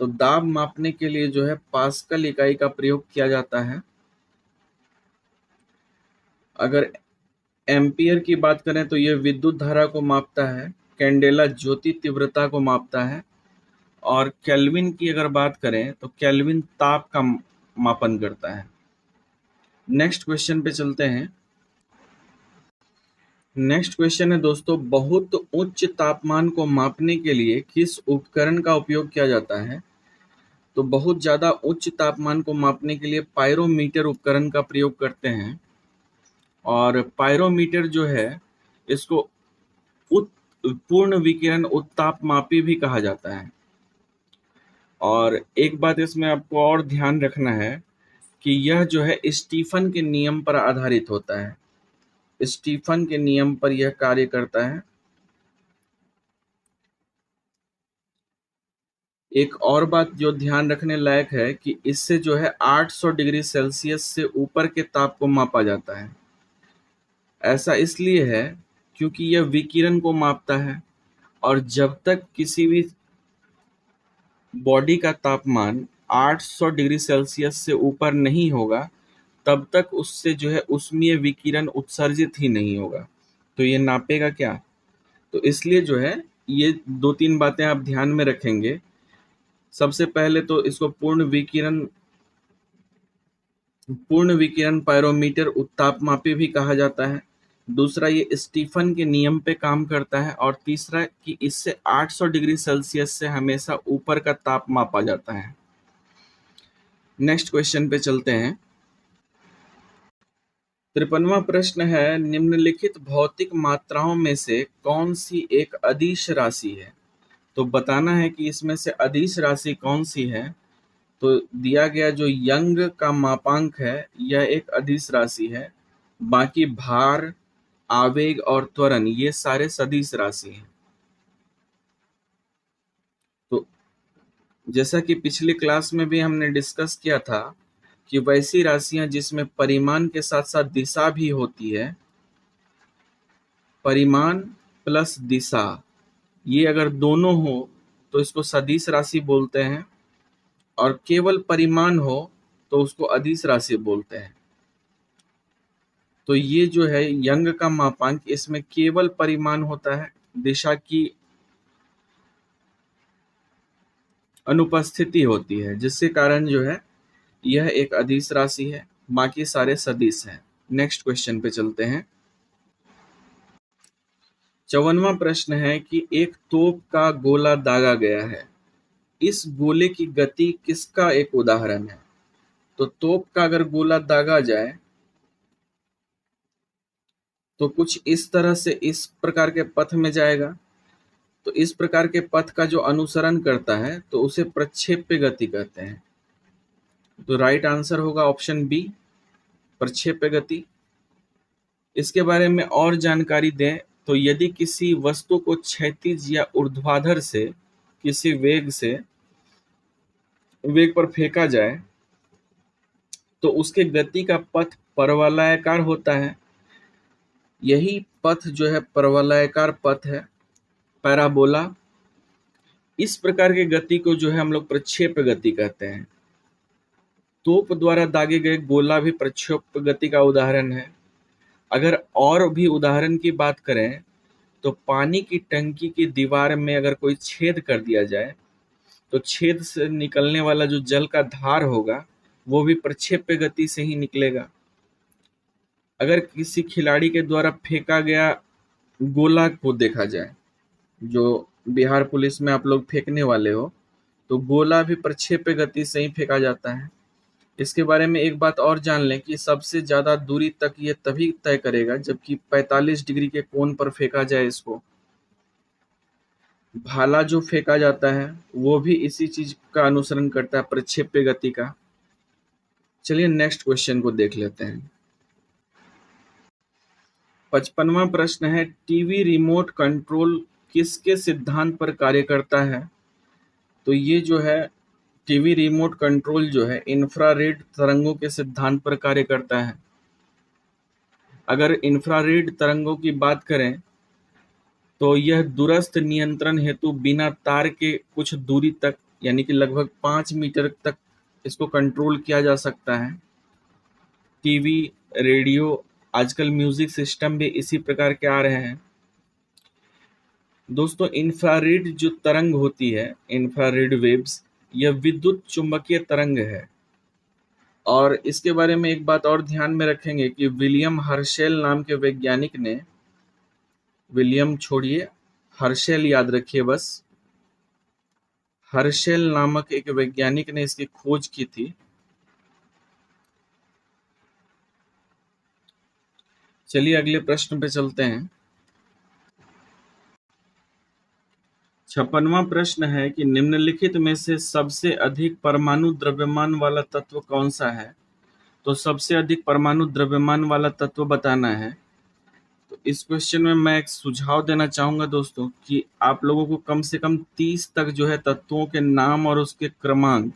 तो दाब मापने के लिए जो है पास्कल इकाई का प्रयोग किया जाता है। अगर एम्पियर की बात करें तो ये विद्युत धारा को मापता है। कैंडेला ज्योति तीव्रता को मापता है। और केल्विन की अगर बात करें तो केल्विन ताप का मापन करता है। नेक्स्ट क्वेश्चन पे चलते हैं। नेक्स्ट क्वेश्चन है दोस्तों, बहुत उच्च तापमान को मापने के लिए किस उपकरण का उपयोग किया जाता है? तो बहुत ज़्यादा उच्च तापमान को मापने के लिए पायरोमीटर उपकरण का प्रयोग करते हैं। और पायरोमीटर जो है इसको पूर्ण विकिरण उत्तापमापी भी कहा जाता है। और एक बात इसमें आपको और ध्यान रखना है कि यह जो है स्टीफन के नियम पर आधारित होता है। स्टीफन के नियम पर यह कार्य करता है। एक और बात जो ध्यान रखने लायक है कि इससे जो है 800 डिग्री सेल्सियस से ऊपर के ताप को मापा जाता है। ऐसा इसलिए है क्योंकि यह विकिरण को मापता है और जब तक किसी भी बॉडी का तापमान 800 डिग्री सेल्सियस से ऊपर नहीं होगा तब तक उससे जो है ऊष्मीय विकिरण उत्सर्जित ही नहीं होगा। तो ये नापेगा क्या? तो इसलिए जो है ये 2-3 बातें आप ध्यान में रखेंगे। सबसे पहले तो इसको पूर्ण विकिरण पायरोमीटर उत्तापमापी भी कहा जाता है। दूसरा, ये स्टीफन के नियम पे काम करता है। और तीसरा कि इससे 800 डिग्री सेल्सियस से हमेशा ऊपर का ताप मापा जाता है। नेक्स्ट क्वेश्चन पे चलते हैं। 53वां प्रश्न है, निम्नलिखित भौतिक मात्राओं में से कौन सी एक अदिश राशि है? तो बताना है कि इसमें से अदिश राशि कौन सी है। तो दिया गया जो यंग का मापांक है यह एक अदिश राशि है। बाकी भार, आवेग और त्वरण ये सारे सदिश राशि हैं। तो जैसा कि पिछली क्लास में भी हमने डिस्कस किया था कि वैसी राशियां जिसमें परिमाण के साथ साथ दिशा भी होती है, परिमाण प्लस दिशा, ये अगर दोनों हो तो इसको सदिश राशि बोलते हैं, और केवल परिमाण हो तो उसको अदिश राशि बोलते हैं। तो ये जो है यंग का मापांक, इसमें केवल परिमाण होता है, दिशा की अनुपस्थिति होती है, जिसके कारण जो है यह एक अदिश राशि है, बाकी सारे सदिश हैं। नेक्स्ट क्वेश्चन पे चलते हैं। 54वां प्रश्न है कि एक तोप का गोला दागा गया है, इस गोले की गति किसका एक उदाहरण है? तो तोप का अगर गोला दागा जाए तो कुछ इस तरह से इस प्रकार के पथ में जाएगा। तो इस प्रकार के पथ का जो अनुसरण करता है तो उसे प्रक्षेप्य गति कहते हैं। तो राइट आंसर होगा ऑप्शन बी, प्रक्षेप्य गति। इसके बारे में और जानकारी दें तो यदि किसी वस्तु को क्षैतिज या ऊर्ध्वाधर से किसी वेग पर फेंका जाए तो उसके गति का पथ परवलयाकार होता है। यही पथ जो है परवलयाकार पथ है, पैराबोला। इस प्रकार की गति को जो है हम लोग प्रक्षेप्य गति कहते हैं। तोप द्वारा दागे गए गोला भी प्रक्षेप्य गति का उदाहरण है। अगर और भी उदाहरण की बात करें तो पानी की टंकी की दीवार में अगर कोई छेद कर दिया जाए तो छेद से निकलने वाला जो जल का धार होगा वो भी प्रक्षेप्य गति से ही निकलेगा। अगर किसी खिलाड़ी के द्वारा फेंका गया गोला को देखा जाए, जो बिहार पुलिस में आप लोग फेंकने वाले हो, तो गोला भी प्रक्षेप्य गति से ही फेंका जाता है। इसके बारे में एक बात और जान लें कि सबसे ज्यादा दूरी तक ये तभी तय करेगा जबकि 45 डिग्री के कोण पर फेंका जाए इसको। भाला जो फेंका जाता है वो भी इसी चीज का अनुसरण करता है, प्रक्षेप्य गति का। चलिए नेक्स्ट क्वेश्चन को देख लेते हैं। 55वां प्रश्न है, टीवी रिमोट कंट्रोल किसके सिद्धांत पर कार्य करता है? तो ये जो है टीवी रिमोट कंट्रोल जो है इंफ्रारेड तरंगों के सिद्धांत पर कार्य करता है। अगर इंफ्रारेड तरंगों की बात करें तो यह दूरस्थ नियंत्रण हेतु बिना तार के कुछ दूरी तक यानी कि लगभग 5 मीटर तक इसको कंट्रोल किया जा सकता है। टीवी, रेडियो, आजकल म्यूजिक सिस्टम भी इसी प्रकार के आ रहे हैं। दोस्तों, इंफ्रारेड जो तरंग होती है, इंफ्रारेड वेव्स, यह विद्युत चुंबकीय तरंग है। और इसके बारे में एक बात और ध्यान में रखेंगे कि विलियम हर्शेल नाम के वैज्ञानिक ने, विलियम छोड़िए, हर्शेल याद रखिए बस, हर्शेल नामक एक वैज्ञानिक ने इसकी खोज की थी। चलिए अगले प्रश्न पे चलते हैं। 56वां प्रश्न है कि निम्नलिखित में से सबसे अधिक परमाणु द्रव्यमान वाला तत्व कौन सा है? तो सबसे अधिक परमाणु द्रव्यमान वाला तत्व बताना है। तो इस क्वेश्चन में मैं एक सुझाव देना चाहूंगा दोस्तों कि आप लोगों को कम से कम 30 तक जो है तत्वों के नाम और उसके क्रमांक,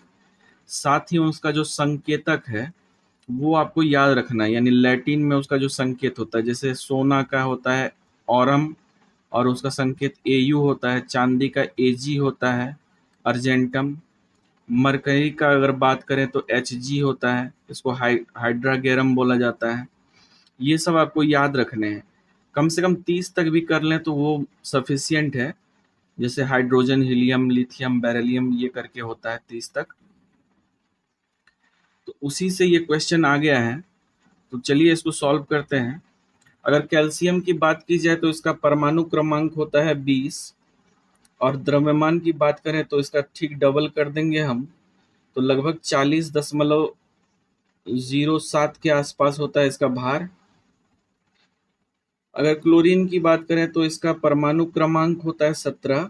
साथ ही उसका जो संकेतक है वो आपको याद रखना है। यानी लैटिन में उसका जो संकेत होता है, जैसे सोना का होता है ऑरम और उसका संकेत एयू होता है, चांदी का एजी होता है, अर्जेंटम। मरकरी का अगर बात करें तो एचजी होता है, इसको हाइड्रागेरम बोला जाता है। ये सब आपको याद रखने हैं। कम से कम 30 तक भी कर लें तो वो सफिशियंट है। जैसे हाइड्रोजन, हीलियम, लिथियम, बेरिलियम, ये करके होता है 30 तक। तो उसी से ये क्वेश्चन आ गया है। तो चलिए इसको सॉल्व करते हैं। अगर कैल्शियम की बात की जाए तो इसका परमाणु क्रमांक होता है 20, और द्रव्यमान की बात करें तो इसका ठीक डबल कर देंगे हम, तो लगभग 40.07 के आसपास होता है इसका भार। अगर क्लोरीन की बात करें तो इसका परमाणु क्रमांक होता है 17,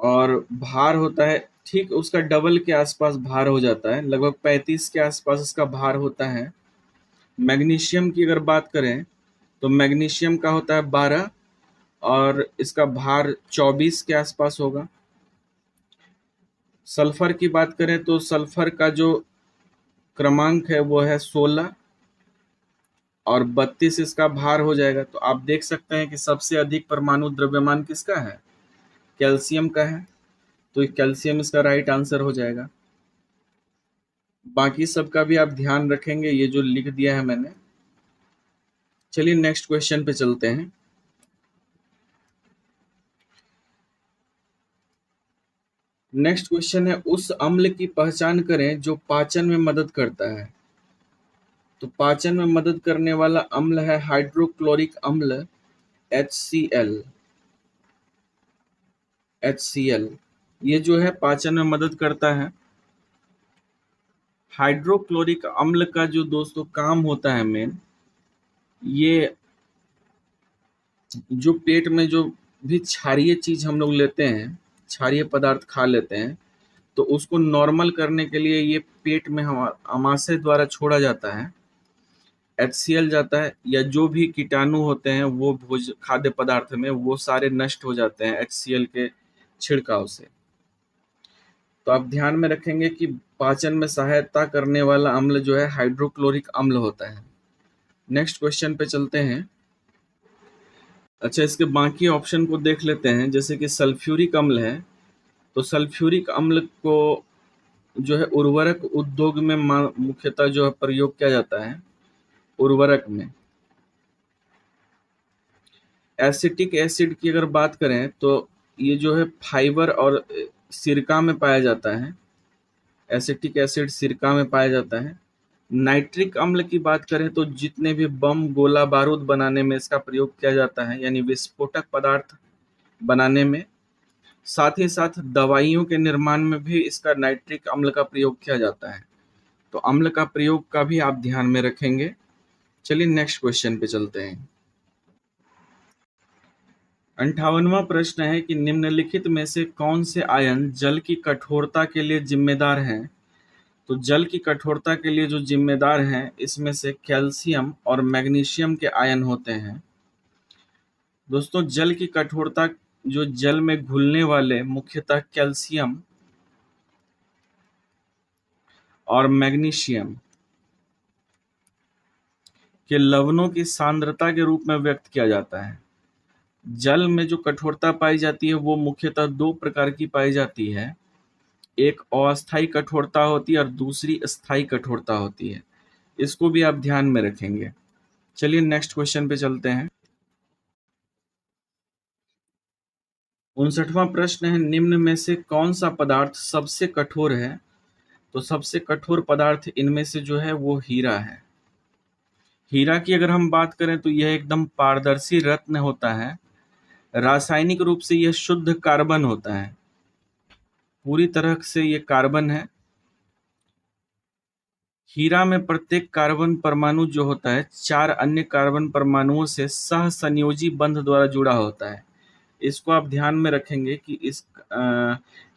और भार होता है ठीक उसका डबल के आसपास भार हो जाता है, लगभग 35 के आसपास इसका भार होता है। मैग्नीशियम की अगर बात करें तो मैग्नीशियम का होता है 12 और इसका भार 24 के आसपास होगा। सल्फर की बात करें तो सल्फर का जो क्रमांक है वो है 16, और 32 इसका भार हो जाएगा। तो आप देख सकते हैं कि सबसे अधिक परमाणु द्रव्यमान किसका है? कैल्शियम का है। तो कैल्शियम इसका राइट आंसर हो जाएगा। बाकी सबका भी आप ध्यान रखेंगे, ये जो लिख दिया है मैंने। चलिए नेक्स्ट क्वेश्चन पे चलते हैं। नेक्स्ट क्वेश्चन है, उस अम्ल की पहचान करें जो पाचन में मदद करता है। तो पाचन में मदद करने वाला अम्ल है हाइड्रोक्लोरिक अम्ल HCl। ये जो है पाचन में मदद करता है। हाइड्रोक्लोरिक अम्ल का जो दोस्तों काम होता है मेन, ये जो पेट में जो भी क्षारीय चीज हम लोग लेते हैं, क्षारीय पदार्थ खा लेते हैं, तो उसको नॉर्मल करने के लिए ये पेट में आमाशय द्वारा छोड़ा जाता है, HCl जाता है, या जो भी कीटाणु होते हैं वो खाद्य पदार्थ में वो सारे नष्ट हो जाते हैं HCl के छिड़काव से। तो आप ध्यान में रखेंगे कि पाचन में सहायता करने वाला अम्ल जो है हाइड्रोक्लोरिक अम्ल होता है। नेक्स्ट क्वेश्चन पे चलते हैं। अच्छा, इसके बाकी ऑप्शन को देख लेते हैं। जैसे कि सल्फ्यूरिक अम्ल है, तो सल्फ्यूरिक अम्ल को जो है उर्वरक उद्योग में मुख्यतः जो है प्रयोग किया जाता है उर्वरक में। एसिटिक एसिड की अगर बात करें तो ये जो है फाइबर और सिरका में पाया जाता है। एसिटिक एसिड सिरका में पाया जाता है। नाइट्रिक अम्ल की बात करें तो जितने भी बम गोला बारूद बनाने में इसका प्रयोग किया जाता है, यानी विस्फोटक पदार्थ बनाने में, साथ ही साथ दवाइयों के निर्माण में भी इसका नाइट्रिक अम्ल का प्रयोग किया जाता है। तो अम्ल का प्रयोग का भी आप ध्यान में रखेंगे। चलिए नेक्स्ट क्वेश्चन पे चलते हैं। 58वां प्रश्न है कि निम्नलिखित में से कौन से आयन जल की कठोरता के लिए जिम्मेदार हैं? तो जल की कठोरता के लिए जो जिम्मेदार हैं, इसमें से कैल्शियम और मैग्नीशियम के आयन होते हैं। दोस्तों, जल की कठोरता जो जल में घुलने वाले मुख्यतः कैल्शियम और मैग्नीशियम के लवणों की सांद्रता के रूप में व्यक्त किया जाता है। जल में जो कठोरता पाई जाती है वो मुख्यतः दो प्रकार की पाई जाती है। एक अस्थायी कठोरता होती है और दूसरी स्थायी कठोरता होती है। इसको भी आप ध्यान में रखेंगे। चलिए नेक्स्ट क्वेश्चन पे चलते हैं। 59वां प्रश्न है, निम्न में से कौन सा पदार्थ सबसे कठोर है? तो सबसे कठोर पदार्थ इनमें से जो है वो हीरा है। हीरा की अगर हम बात करें तो यह एकदम पारदर्शी रत्न होता है। रासायनिक रूप से यह शुद्ध कार्बन होता है। पूरी तरह से ये कार्बन है। हीरा में प्रत्येक कार्बन परमाणु जो होता है 4 अन्य कार्बन परमाणुओं से सहसंयोजी बंध द्वारा जुड़ा होता है। इसको आप ध्यान में रखेंगे कि इस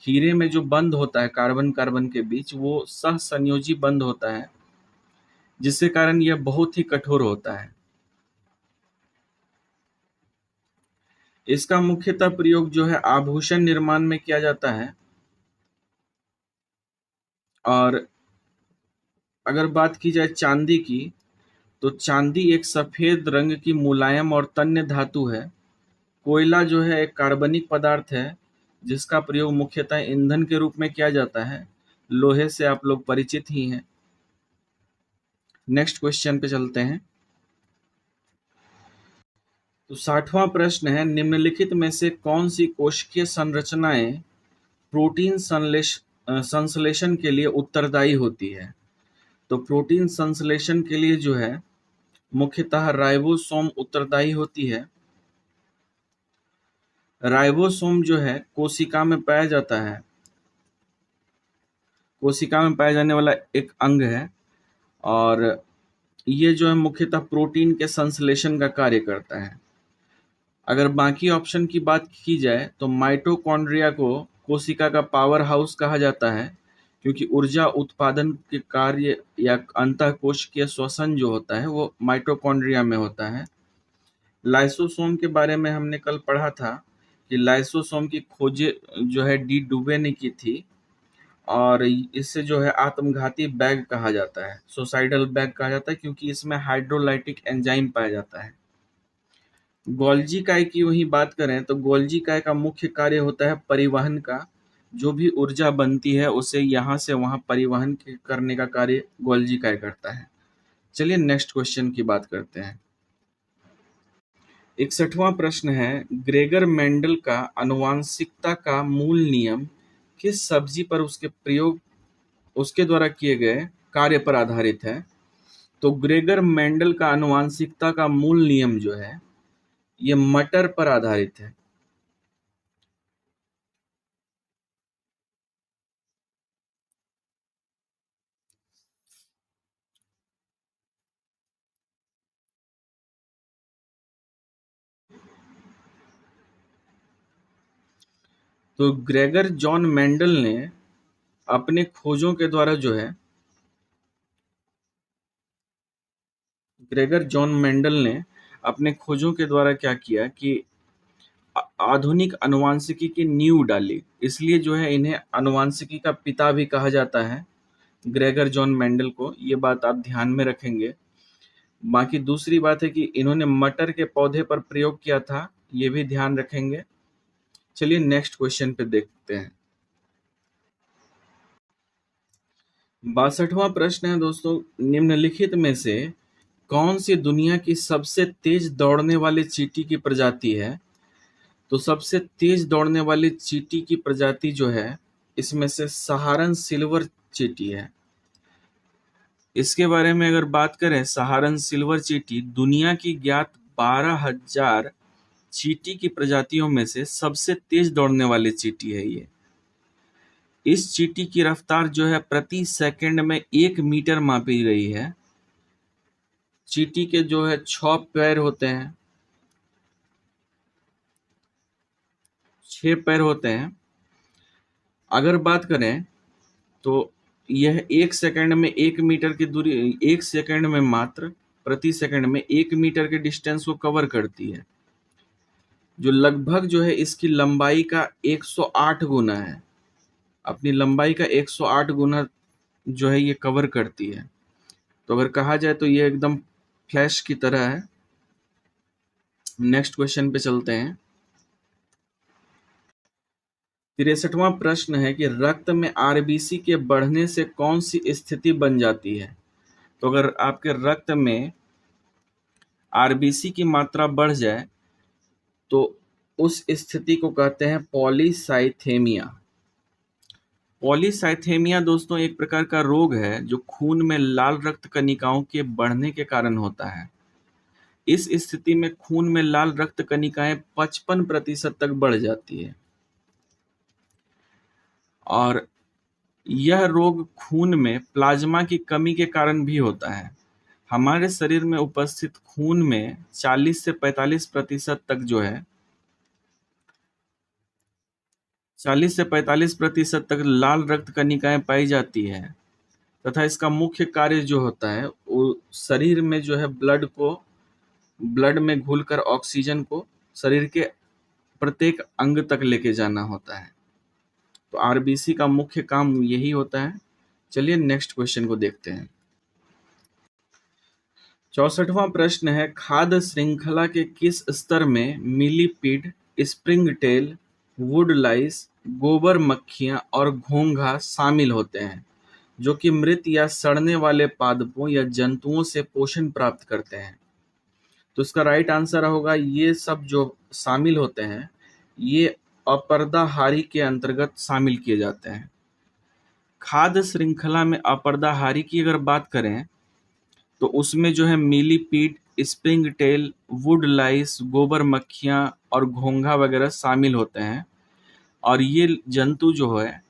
हीरे में जो बंध होता है कार्बन कार्बन के बीच, वो सहसंयोजी बंध होता है, जिसके कारण यह बहुत ही कठोर होता है। इसका मुख्यतः प्रयोग जो है आभूषण निर्माण में किया जाता है। और अगर बात की जाए चांदी की, तो चांदी एक सफेद रंग की मुलायम और तन्य धातु है। कोयला जो है एक कार्बनिक पदार्थ है, जिसका प्रयोग मुख्यतः ईंधन के रूप में किया जाता है। लोहे से आप लोग परिचित ही हैं। नेक्स्ट क्वेश्चन पे चलते हैं। तो 60वां प्रश्न है, निम्नलिखित में से कौन सी कोशिकीय संरचनाएं प्रोटीन संश्लेषण के लिए उत्तरदायी होती है? तो प्रोटीन संश्लेषण के लिए जो है मुख्यतः राइबोसोम उत्तरदायी होती है। राइबोसोम जो है कोशिका में पाया जाता है, कोशिका में पाया जाने वाला एक अंग है, और ये जो है मुख्यतः प्रोटीन के संश्लेषण का कार्य करता है। अगर बाकी ऑप्शन की बात की जाए तो माइटोकॉन्ड्रिया को कोशिका का पावर हाउस कहा जाता है, क्योंकि ऊर्जा उत्पादन के कार्य या अंतःकोशिकीय श्वसन जो होता है वो माइटोकॉन्ड्रिया में होता है। लाइसोसोम के बारे में हमने कल पढ़ा था कि लाइसोसोम की खोज जो है डी डुबे ने की थी, और इसे जो है आत्मघाती बैग कहा जाता है, सुसाइडल बैग कहा जाता है, क्योंकि इसमें हाइड्रोलाइटिक एंजाइम पाया जाता है। गोल्जी काय की वही बात करें तो गोल्जी काय का मुख्य कार्य होता है परिवहन का। जो भी ऊर्जा बनती है उसे यहाँ से वहाँ परिवहन करने का कार्य गोल्जी काय करता है। चलिए नेक्स्ट क्वेश्चन की बात करते हैं। 61वां प्रश्न है, ग्रेगर मेंडल का आनुवंशिकता का मूल नियम किस सब्जी पर उसके द्वारा किए गए कार्य पर आधारित है? तो ग्रेगर मेंडल का आनुवंशिकता का मूल नियम जो है ये मटर पर आधारित है। तो ग्रेगर जॉन मेंडल ने अपने खोजों के द्वारा जो है ग्रेगर जॉन मेंडल ने अपने खोजों के द्वारा क्या किया कि आधुनिक आनुवंशिकी की नींव डाली, इसलिए जो है इन्हें आनुवंशिकी का पिता भी कहा जाता है, ग्रेगर जॉन मेंडल को। ये बात आप ध्यान में रखेंगे। बाकी दूसरी बात है कि इन्होंने मटर के पौधे पर प्रयोग किया था, ये भी ध्यान रखेंगे। चलिए नेक्स्ट क्वेश्चन पे देखते हैं। 62वां प्रश्न है दोस्तों, निम्नलिखित में से कौन सी दुनिया की सबसे तेज दौड़ने वाली चींटी की प्रजाति है? तो सबसे तेज दौड़ने वाली चींटी की प्रजाति जो है इसमें से सहारन सिल्वर चींटी है। इसके बारे में अगर बात करें, सहारन सिल्वर चींटी दुनिया की ज्ञात 12,000 चींटी की प्रजातियों में से सबसे तेज दौड़ने वाली चींटी है ये। इस चींटी की रफ्तार जो है प्रति सेकंड में 1 मीटर मापी गई है। चींटी के जो है 6 पैर होते हैं, 6 पैर होते हैं। अगर बात करें तो यह 1 सेकंड में 1 मीटर की दूरी, 1 सेकंड में मात्र प्रति सेकंड में 1 मीटर के डिस्टेंस को कवर करती है, जो लगभग जो है इसकी लंबाई का 108 गुना है। अपनी लंबाई का 108 गुना जो है ये कवर करती है। तो अगर कहा जाए तो ये एकदम फ्लैश की तरह है। नेक्स्ट क्वेश्चन पे चलते हैं। 63वां प्रश्न है कि रक्त में आरबीसी के बढ़ने से कौन सी स्थिति बन जाती है? तो अगर आपके रक्त में आरबीसी की मात्रा बढ़ जाए तो उस स्थिति को कहते हैं पॉलीसाइथेमिया। पॉलीसाइथेमिया दोस्तों एक प्रकार का रोग है जो खून में लाल रक्त कणिकाओं के बढ़ने के कारण होता है। इस स्थिति में खून में लाल रक्त कणिकाएं 55% तक बढ़ जाती है और यह रोग खून में प्लाज्मा की कमी के कारण भी होता है। हमारे शरीर में उपस्थित खून में 40 से 45% तक जो है 40 से 45% तक लाल रक्त कणिकाएं पाई जाती है तथा इसका मुख्य कार्य जो होता है वो शरीर में जो है ब्लड में घुलकर ऑक्सीजन को शरीर के प्रत्येक अंग तक लेके जाना होता है। तो आरबीसी का मुख्य काम यही होता है। चलिए नेक्स्ट क्वेश्चन को देखते हैं। 64वां प्रश्न है, खाद्य श्रृंखला के किस स्तर में मिलीपीड, स्प्रिंगटेल, वुडलाइस, गोबर मक्खियां और घोंघा शामिल होते हैं, जो कि मृत या सड़ने वाले पादपों या जंतुओं से पोषण प्राप्त करते हैं? तो इसका राइट आंसर होगा ये सब जो शामिल होते हैं ये अपर्दाहारी के अंतर्गत शामिल किए जाते हैं। खाद्य श्रृंखला में अपर्दाहारी की अगर बात करें तो उसमें जो है मिलीपीड, स्प्रिंग टेल, वुड लाइस, गोबर मक्खियां और घोंघा वगैरह शामिल होते हैं और ये जंतु जो है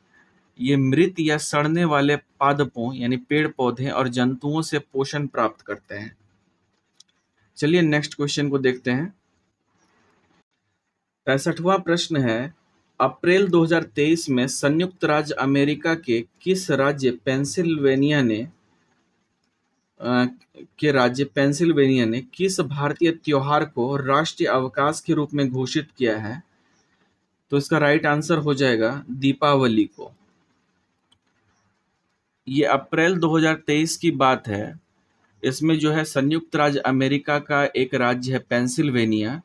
ये मृत या सड़ने वाले पादपों यानी पेड़ पौधे और जंतुओं से पोषण प्राप्त करते हैं। चलिए नेक्स्ट क्वेश्चन को देखते हैं। 65वां प्रश्न है, अप्रैल 2023 में संयुक्त राज्य अमेरिका के किस राज्य पेंसिल्वेनिया ने किस भारतीय त्योहार को राष्ट्रीय अवकाश के रूप में घोषित किया है? तो इसका राइट आंसर हो जाएगा दीपावली को। ये अप्रैल 2023 की बात है। इसमें जो है संयुक्त राज्य अमेरिका का एक राज्य है पेंसिल्वेनिया,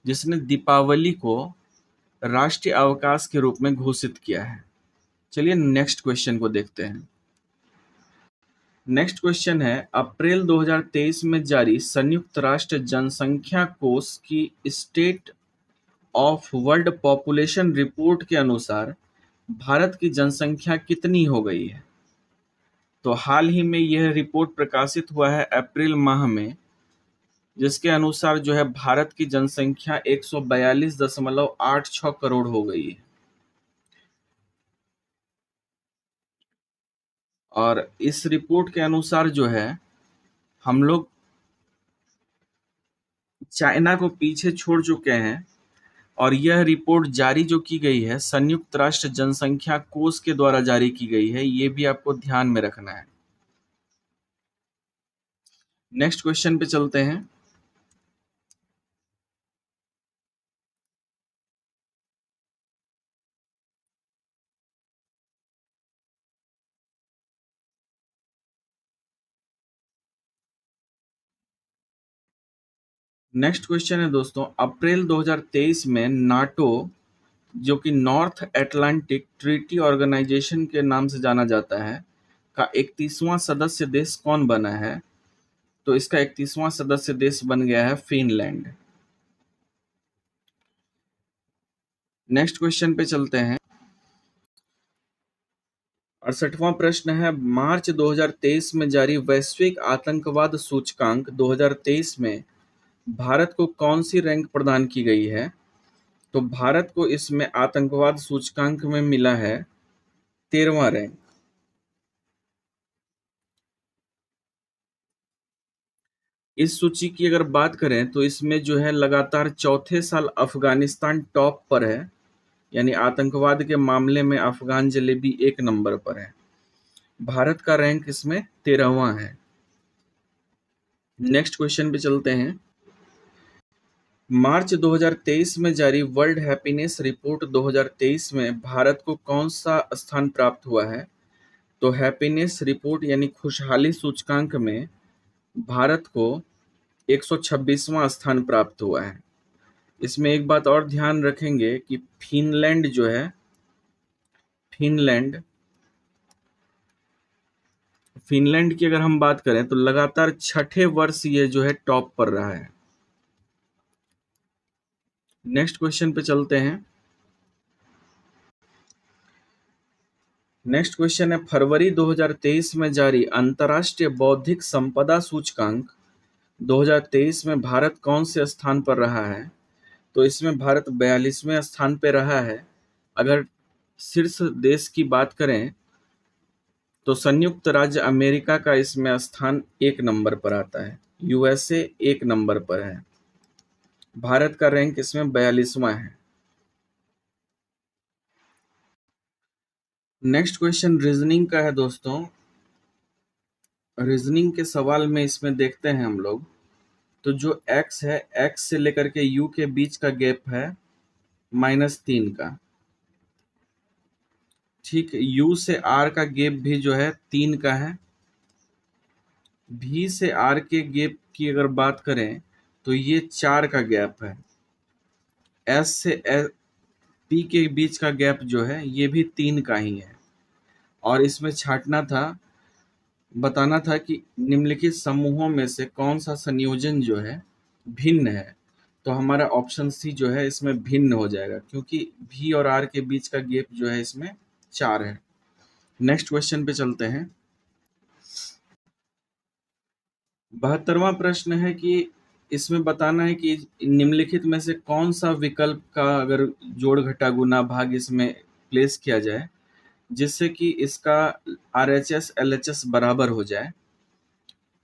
जिसने दीपावली को राष्ट्रीय अवकाश के रूप में घोषित किया है। चलिए नेक्स्ट क्वेश्चन को देखते हैं। नेक्स्ट क्वेश्चन है, अप्रैल 2023 में जारी संयुक्त राष्ट्र जनसंख्या कोष की state of world population report के अनुसार भारत की जनसंख्या कितनी हो गई है? तो हाल ही में यह रिपोर्ट प्रकाशित हुआ है अप्रैल माह में, जिसके अनुसार जो है भारत की जनसंख्या 142.86 करोड़ हो गई है। और इस रिपोर्ट के अनुसार जो है हम लोग चाइना को पीछे छोड़ चुके हैं। और यह रिपोर्ट जारी जो की गई है संयुक्त राष्ट्र जनसंख्या कोष के द्वारा जारी की गई है, ये भी आपको ध्यान में रखना है। नेक्स्ट क्वेश्चन पे चलते हैं। नेक्स्ट क्वेश्चन है दोस्तों, अप्रैल 2023 में नाटो, जो कि नॉर्थ अटलांटिक ट्रीटी ऑर्गेनाइजेशन के नाम से जाना जाता है, का 31वां सदस्य देश कौन बना है? तो इसका 31वां सदस्य देश बन गया है फिनलैंड। नेक्स्ट क्वेश्चन पे चलते हैं। 68वां प्रश्न है, मार्च 2023 में जारी वैश्विक आतंकवाद सूचकांक 2023 में भारत को कौन सी रैंक प्रदान की गई है? तो भारत को इसमें आतंकवाद सूचकांक में मिला है 13वां रैंक। इस सूची की अगर बात करें तो इसमें जो है लगातार चौथे साल अफगानिस्तान टॉप पर है, यानी आतंकवाद के मामले में अफगान जलेबी 1 नंबर पर है। भारत का रैंक इसमें 13वां है। नेक्स्ट क्वेश्चन पे चलते हैं। मार्च 2023 में जारी वर्ल्ड हैप्पीनेस रिपोर्ट 2023 में भारत को कौन सा स्थान प्राप्त हुआ है? तो हैप्पीनेस रिपोर्ट यानी खुशहाली सूचकांक में भारत को 126वां स्थान प्राप्त हुआ है। इसमें एक बात और ध्यान रखेंगे कि फिनलैंड जो है, फिनलैंड की अगर हम बात करें तो लगातार छठे वर्ष ये जो है टॉप पर रहा है। नेक्स्ट क्वेश्चन पे चलते हैं। नेक्स्ट क्वेश्चन है, फरवरी 2023 में जारी अंतर्राष्ट्रीय बौद्धिक संपदा सूचकांक 2023 में भारत कौन से स्थान पर रहा है? तो इसमें भारत 42वें स्थान पर रहा है। अगर शीर्ष देश की बात करें तो संयुक्त राज्य अमेरिका का इसमें स्थान 1 नंबर पर आता है, यूएसए 1 नंबर पर है। भारत का रैंक इसमें 42वां है। नेक्स्ट क्वेश्चन रीजनिंग का है दोस्तों। रीजनिंग के सवाल में इसमें देखते हैं हम लोग, तो जो x है, x से लेकर के u के बीच का गैप है -3 का। ठीक, u से r का गैप भी जो है 3 का है। v से r के गैप की अगर बात करें तो ये 4 का गैप है। s से p के बीच का गैप जो है ये भी 3 का ही है। और इसमें छांटना था, बताना था कि निम्नलिखित समूहों में से कौन सा संयोजन जो है भिन्न है। तो हमारा ऑप्शन सी जो है इसमें भिन्न हो जाएगा, क्योंकि v और r के बीच का गैप जो है इसमें 4 है। नेक्स्ट क्वेश्चन पे चलते हैं। 72वां प्रश्न है कि इसमें बताना है कि निम्नलिखित में से कौन सा विकल्प का अगर जोड़ घटा गुना भाग इसमें प्लेस किया जाए जिससे कि इसका RHS LHS बराबर हो जाए।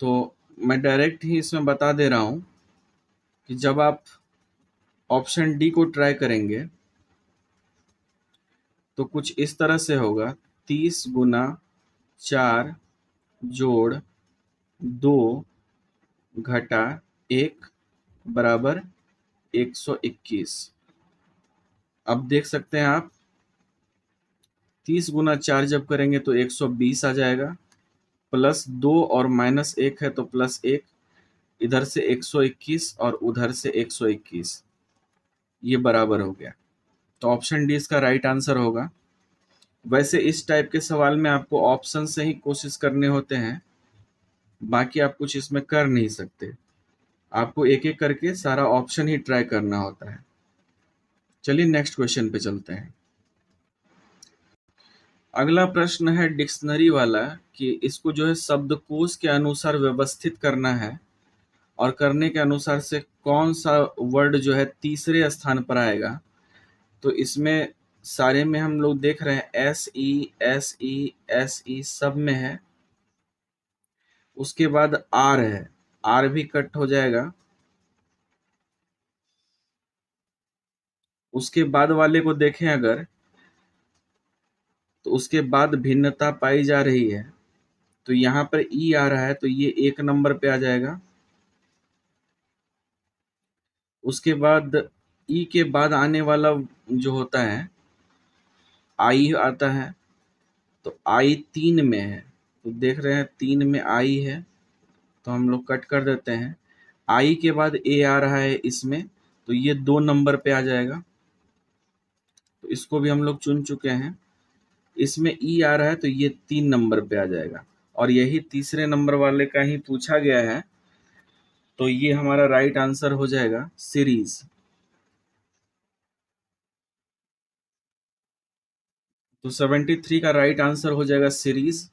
तो मैं डायरेक्ट ही इसमें बता दे रहा हूं कि जब आप ऑप्शन डी को ट्राई करेंगे तो कुछ इस तरह से होगा, 30 गुना 4 जोड़ 2 घटा 1 बराबर 121। अब देख सकते हैं आप 30 गुना 4 जब करेंगे तो 120 आ जाएगा, प्लस 2 और माइनस 1 है तो प्लस 1, इधर से 121 और उधर से 121, ये बराबर हो गया। तो ऑप्शन डी इसका राइट आंसर होगा। वैसे इस टाइप के सवाल में आपको ऑप्शन से ही कोशिश करने होते हैं, बाकी आप कुछ इसमें कर नहीं सकते, आपको एक एक करके सारा ऑप्शन ही ट्राई करना होता है। चलिए नेक्स्ट क्वेश्चन पे चलते हैं। अगला प्रश्न है डिक्शनरी वाला, कि इसको जो है शब्दकोश के अनुसार व्यवस्थित करना है और करने के अनुसार से कौन सा वर्ड जो है तीसरे स्थान पर आएगा। तो इसमें सारे में हम लोग देख रहे हैं S E S E S E सब में है। उसके बाद आर है, आर भी कट हो जाएगा। उसके बाद वाले को देखें अगर, तो उसके बाद भिन्नता पाई जा रही है, तो यहाँ पर ई आ रहा है तो ये 1 नंबर पे आ जाएगा। उसके बाद ई के बाद आने वाला जो होता है आई आता है, तो आई 3 में है, तो देख रहे हैं 3 में आई है, तो हम लोग कट कर देते हैं। आई के बाद ए आ रहा है इसमें, तो ये 2 नंबर पे आ जाएगा, तो इसको भी हम लोग चुन चुके हैं। इसमें ई आ रहा है तो ये 3 नंबर पे आ जाएगा, और यही तीसरे नंबर वाले का ही पूछा गया है, तो ये हमारा राइट आंसर हो जाएगा सीरीज। तो 73 का राइट आंसर हो जाएगा सीरीज।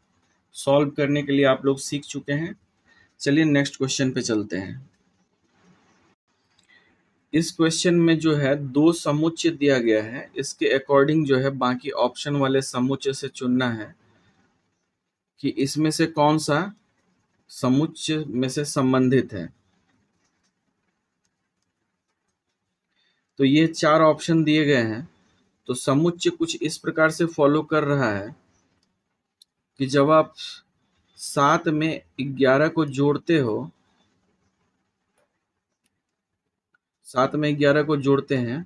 सॉल्व करने के लिए आप लोग सीख चुके हैं। चलिए नेक्स्ट क्वेश्चन पे चलते हैं। इस क्वेश्चन में जो है 2 समुच्चय दिया गया है, इसके अकॉर्डिंग जो है बाकी ऑप्शन वाले समुच्चय से चुनना है कि इसमें से कौन सा समुच्चय में से संबंधित है। तो ये 4 ऑप्शन दिए गए हैं, तो समुच्चय कुछ इस प्रकार से फॉलो कर रहा है कि जब आप 7 में 11 को जोड़ते हो, 7 में 11 को जोड़ते हैं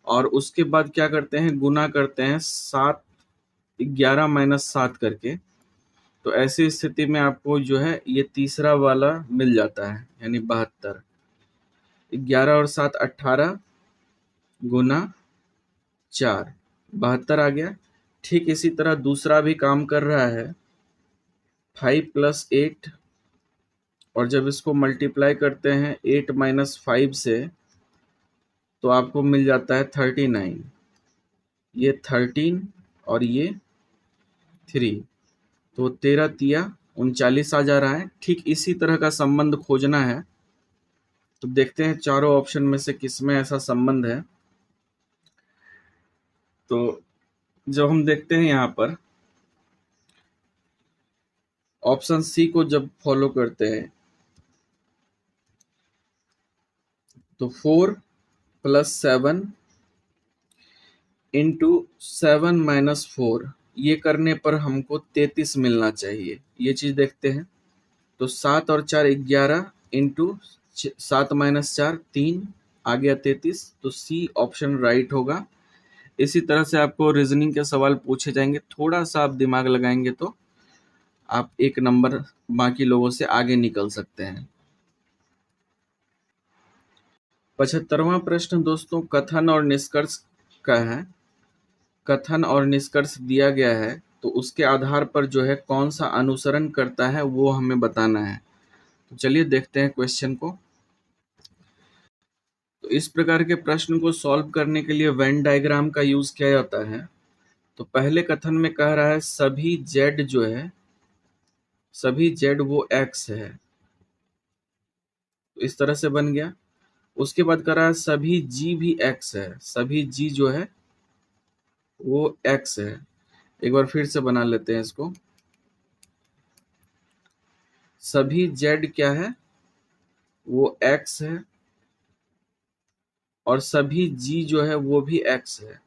और उसके बाद क्या करते हैं, गुना करते हैं 7 11 माइनस 7 करके, तो ऐसी स्थिति में आपको जो है ये तीसरा वाला मिल जाता है, यानी 72। 11 और 7 18 गुना 4 72 आ गया। ठीक इसी तरह दूसरा भी काम कर रहा है, 5 + 8, और जब इसको मल्टीप्लाई करते हैं 8 - 5 से, तो आपको मिल जाता है 39। ये 13 और ये 3, तो 13 तिया 39 आ जा रहा है। ठीक इसी तरह का संबंध खोजना है, तो देखते हैं चारों ऑप्शन में से किसमें ऐसा संबंध है। तो जब हम देखते हैं यहाँ पर ऑप्शन सी को जब फॉलो करते हैं, तो 4 + 7 × 7 - 4, ये करने पर हमको 33 मिलना चाहिए। ये चीज देखते हैं। तो 7 और 4 11 × 7 - 4 3 आ गया 33, तो सी ऑप्शन राइट होगा। इसी तरह से आपको रीजनिंग के सवाल पूछे जाएंगे, थोड़ा सा आप दिमाग लगाएंगे तो आप 1 नंबर बाकी लोगों से आगे निकल सकते हैं। 75वां प्रश्न दोस्तों कथन और निष्कर्ष का है। कथन और निष्कर्ष दिया गया है, तो उसके आधार पर जो है कौन सा अनुसरण करता है वो हमें बताना है। तो चलिए देखते हैं क्वेश्चन को। तो इस प्रकार के प्रश्न को सॉल्व करने के लिए वेन डायग्राम का यूज किया जाता है। तो पहले कथन में कह रहा है सभी जेड जो है, सभी जेड वो एक्स है, तो इस तरह से बन गया। उसके बाद कह रहा है सभी जी भी एक्स है, सभी जी जो है वो एक्स है। एक बार फिर से बना लेते हैं इसको। सभी जेड क्या है, वो एक्स है, और सभी जी जो है वो भी एक्स है,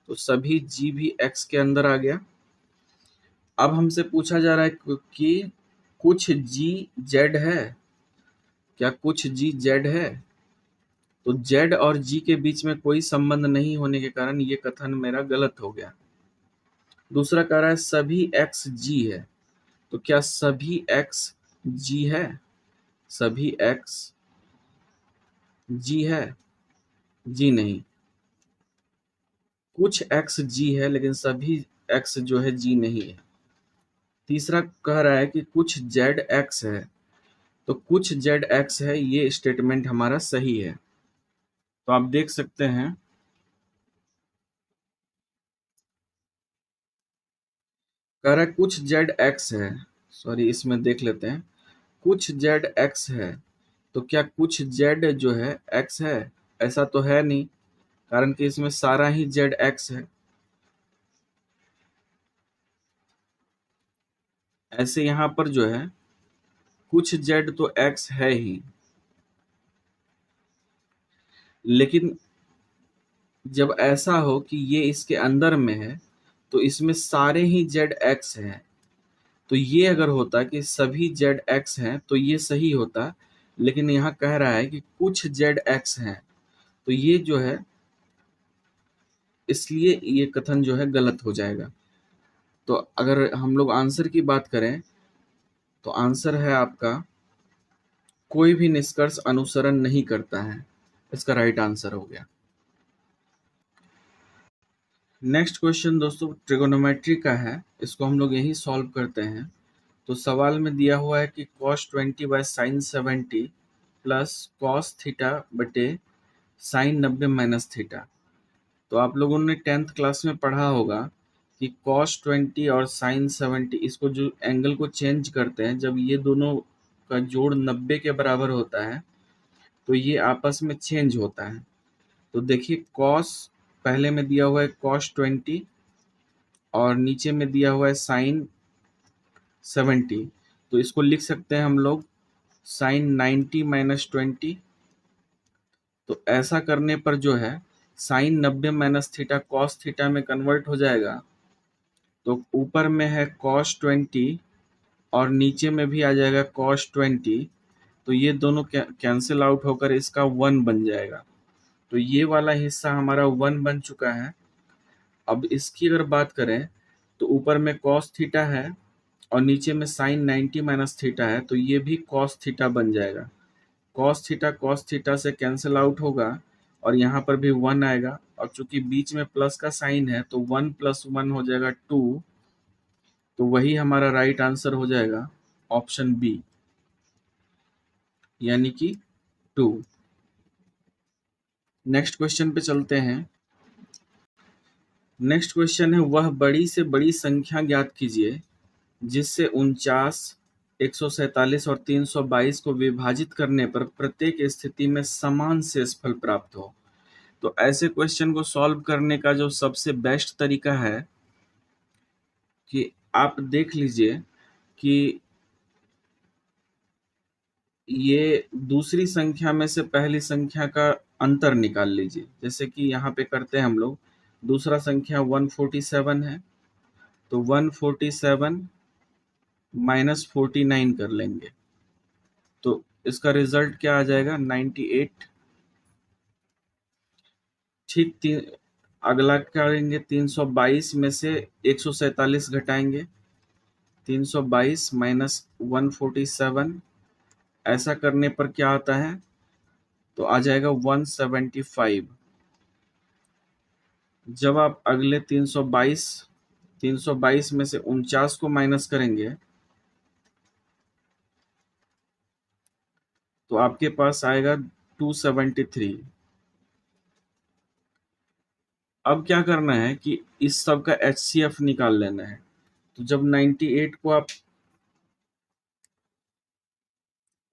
तो सभी जी भी एक्स के अंदर आ गया। अब हमसे पूछा जा रहा है कि कुछ जी जेड है, क्या कुछ जी जेड है। तो जेड और जी के बीच में कोई संबंध नहीं होने के कारण ये कथन मेरा गलत हो गया। दूसरा कह रहा है सभी एक्स जी है, तो क्या सभी एक्स जी है? सभी एक्स जी है? जी नहीं। कुछ एक्स जी है लेकिन सभी एक्स जो है जी नहीं है। तीसरा कह रहा है कि कुछ जेड एक्स है, तो कुछ जेड एक्स है, ये स्टेटमेंट हमारा सही है। तो आप देख सकते हैं, कह रहा है कुछ जेड एक्स है, सॉरी इसमें देख लेते हैं, कुछ जेड एक्स है, तो क्या कुछ जेड जो है एक्स है? ऐसा तो है नहीं, कारण कि इसमें सारा ही जेड एक्स है। ऐसे यहाँ पर जो है कुछ जेड तो एक्स है ही, लेकिन जब ऐसा हो कि ये इसके अंदर में है तो इसमें सारे ही जेड एक्स हैं, तो ये अगर होता कि सभी जेड एक्स हैं तो ये सही होता, लेकिन यहाँ कह रहा है कि कुछ जेड एक्स हैं, तो ये जो है इसलिए ये कथन जो है गलत हो जाएगा। तो अगर हम लोग आंसर की बात करें तो आंसर है आपका कोई भी निष्कर्ष अनुसरण नहीं करता है, इसका राइट आंसर हो गया। नेक्स्ट क्वेश्चन दोस्तों ट्रिगोनोमेट्री का है, इसको हम लोग यही सॉल्व करते हैं। तो सवाल में दिया हुआ है कि cos 20 by sine 70 plus cos theta बटे साइन 90 माइनस थीटा। तो आप लोगों ने 10th क्लास में पढ़ा होगा कि cos 20 और साइन 70, इसको जो एंगल को चेंज करते हैं, जब ये दोनों का जोड़ 90 के बराबर होता है तो ये आपस में चेंज होता है। तो देखिए cos पहले में दिया हुआ है cos 20 और नीचे में दिया हुआ है साइन 70, तो इसको लिख सकते हैं हम लोग साइन 90 माइनस 20। तो ऐसा करने पर जो है sine 90 minus theta cos theta में कन्वर्ट हो जाएगा। तो ऊपर में है cos 20 और नीचे में भी आ जाएगा cos 20, तो ये दोनों कैंसिल आउट होकर इसका 1 बन जाएगा। तो ये वाला हिस्सा हमारा 1 बन चुका है। अब इसकी अगर बात करें तो ऊपर में cos थीटा है और नीचे में साइन 90 माइनस थीटा है, तो ये भी cos थीटा बन जाएगा। cos थीटा से कैंसिल आउट होगा और यहाँ पर भी 1 आएगा, और चूंकि बीच में प्लस का साइन है तो 1 प्लस 1 हो जाएगा 2, तो वही हमारा राइट आंसर हो जाएगा ऑप्शन बी, यानी कि 2। नेक्स्ट क्वेश्चन पे चलते हैं। नेक्स्ट क्वेश्चन है वह बड़ी से बड़ी संख्या ज्ञात कीजिए जिससे 49, 147 और 322 को विभाजित करने पर प्रत्येक स्थिति में समान शेषफल प्राप्त हो। तो ऐसे क्वेश्चन को सॉल्व करने का जो सबसे बेस्ट तरीका है कि आप देख लीजिए कि ये दूसरी संख्या में से पहली संख्या का अंतर निकाल लीजिए। जैसे कि यहाँ पे करते हैं हम लोग, दूसरा संख्या 147 है, तो 147 माइनस 49 कर लेंगे, तो इसका रिजल्ट क्या आ जाएगा 98। ठीक, अगला करेंगे 322 में से 147 घटाएंगे, 322 माइनस 147, ऐसा करने पर क्या आता है, तो आ जाएगा 175। जब आप अगले 322 में से 49 को माइनस करेंगे तो आपके पास आएगा 273। अब क्या करना है कि इस सब का HCF निकाल लेना है। तो जब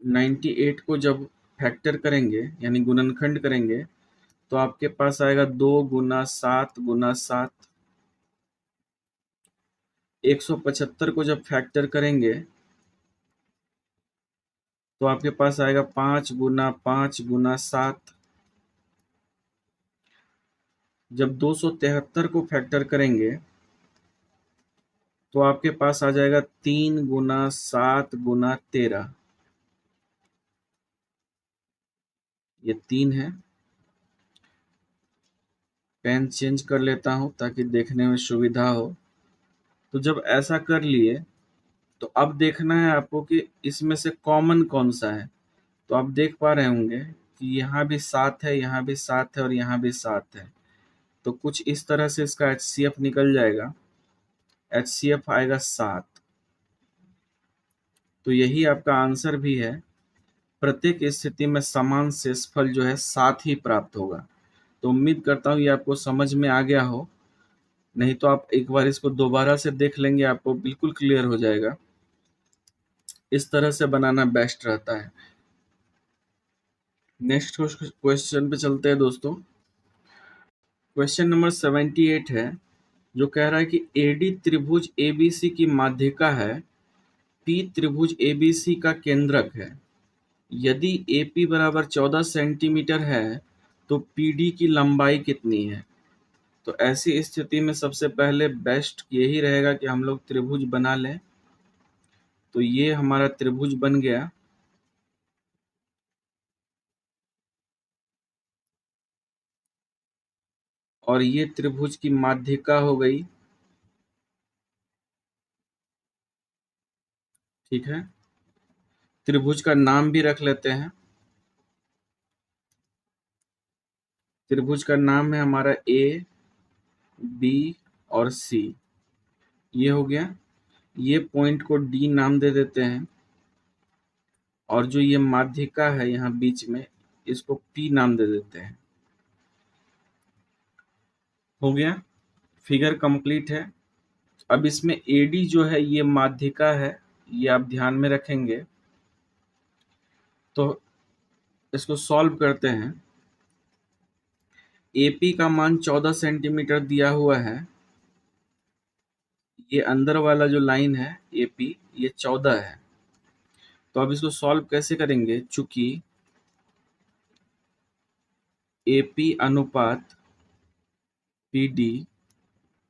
98 को जब फैक्टर करेंगे यानी गुणनखंड करेंगे तो आपके पास आएगा 2 गुना 7 गुना 7। 175 को जब फैक्टर करेंगे तो आपके पास आएगा 5 गुना 5 गुना 7। जब 273 को फैक्टर करेंगे तो आपके पास आ जाएगा 3 गुना 7 गुना 13। ये 3 है। पेन चेंज कर लेता हूं ताकि देखने में सुविधा हो। तो जब ऐसा कर लिए तो अब देखना है आपको कि इसमें से कॉमन कौन सा है। तो आप देख पा रहे होंगे कि यहाँ भी 7 है, यहाँ भी 7 है और यहाँ भी 7 है। तो कुछ इस तरह से इसका HCF निकल जाएगा। HCF आएगा 7। तो यही आपका आंसर भी है। प्रत्येक स्थिति में समान शेषफल जो है 7 ही प्राप्त होगा। तो उम्मीद करता हूँ ये आपको समझ में आ गया हो। नहीं तो आप एक बार इसको दोबारा से देख लेंगे, आपको बिल्कुल क्लियर हो जाएगा। इस तरह से बनाना बेस्ट रहता है। नेक्स्ट क्वेश्चन पे चलते हैं दोस्तों। क्वेश्चन नंबर 78 है, जो कह रहा है कि AD त्रिभुज ABC की माध्यिका है, P त्रिभुज ABC का केंद्रक है। यदि AP बराबर 14 सेंटीमीटर है तो PD की लंबाई कितनी है? तो ऐसी स्थिति में सबसे पहले बेस्ट यही रहेगा कि हम लोग त्रिभुज बना लें। तो ये हमारा त्रिभुज बन गया। और ये त्रिभुज की माध्यिका हो गई। ठीक है, त्रिभुज का नाम भी रख लेते हैं। त्रिभुज का नाम है हमारा AB और C। ये हो गया। ये पॉइंट को D नाम दे देते हैं और जो ये माध्यिका है यहाँ बीच में, इसको P नाम दे देते हैं। हो गया, फिगर कंप्लीट है। अब इसमें AD जो है ये माध्यिका है, ये आप ध्यान में रखेंगे। तो इसको सॉल्व करते हैं। AP का मान 14 सेंटीमीटर दिया हुआ है। ये अंदर वाला जो लाइन है AP, ये 14 है। तो अब इसको सॉल्व कैसे करेंगे? चूंकि AP अनुपात PD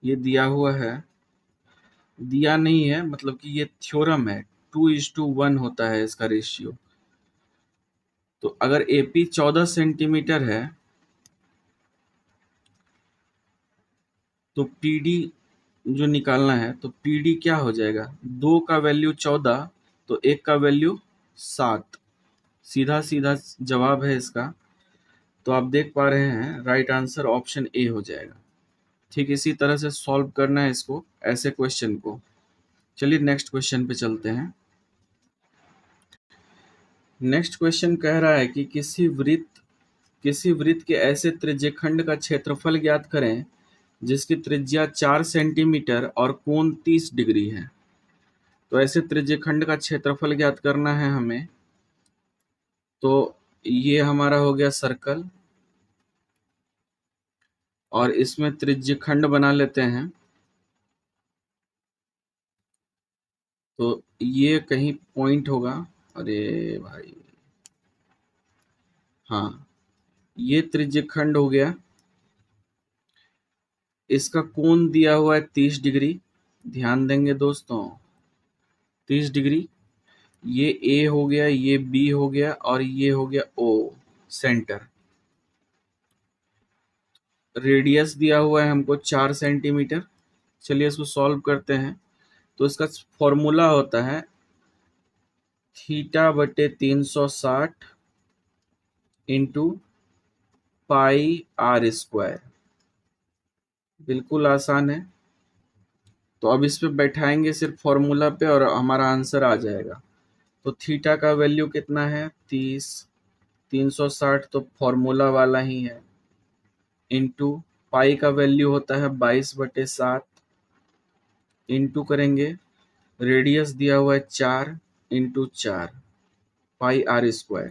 ये दिया हुआ है, दिया नहीं है मतलब कि ये थ्योरम है, 2:1 होता है इसका रेशियो। तो अगर AP 14 सेंटीमीटर है तो PD जो निकालना है, तो PD क्या हो जाएगा? 2 का वैल्यू 14 तो 1 का वैल्यू 7। सीधा सीधा जवाब है इसका। तो आप देख पा रहे हैं राइट आंसर ऑप्शन ए हो जाएगा। ठीक इसी तरह से सॉल्व करना है इसको, ऐसे क्वेश्चन को। चलिए नेक्स्ट क्वेश्चन पे चलते हैं। नेक्स्ट क्वेश्चन कह रहा है कि किसी वृत्त के ऐसे त्रिज्यखंड का क्षेत्रफल ज्ञात करें जिसकी त्रिज्या 4 सेंटीमीटर और कोण 30 डिग्री है। तो ऐसे त्रिज्यखंड का क्षेत्रफल ज्ञात करना है हमें। तो ये हमारा हो गया सर्कल और इसमें त्रिज्यखंड बना लेते हैं। तो ये कहीं पॉइंट होगा। अरे भाई, हाँ, ये त्रिज्यखंड हो गया। इसका कोण दिया हुआ है 30 डिग्री। ध्यान देंगे दोस्तों, 30 डिग्री। ये A हो गया, ये B हो गया और ये हो गया O सेंटर। रेडियस दिया हुआ है हमको 4 सेंटीमीटर। चलिए इसको सॉल्व करते हैं। तो इसका फॉर्मूला होता है θ/360 इंटू πr²। बिल्कुल आसान है। तो अब इस पे बैठाएंगे सिर्फ फॉर्मूला पे और हमारा आंसर आ जाएगा। तो थीटा का वैल्यू कितना है? 30। 360 तो फॉर्मूला वाला ही है, इंटू पाई का वैल्यू होता है 22/7। इंटू करेंगे, रेडियस दिया हुआ है 4 इंटू 4 πr²।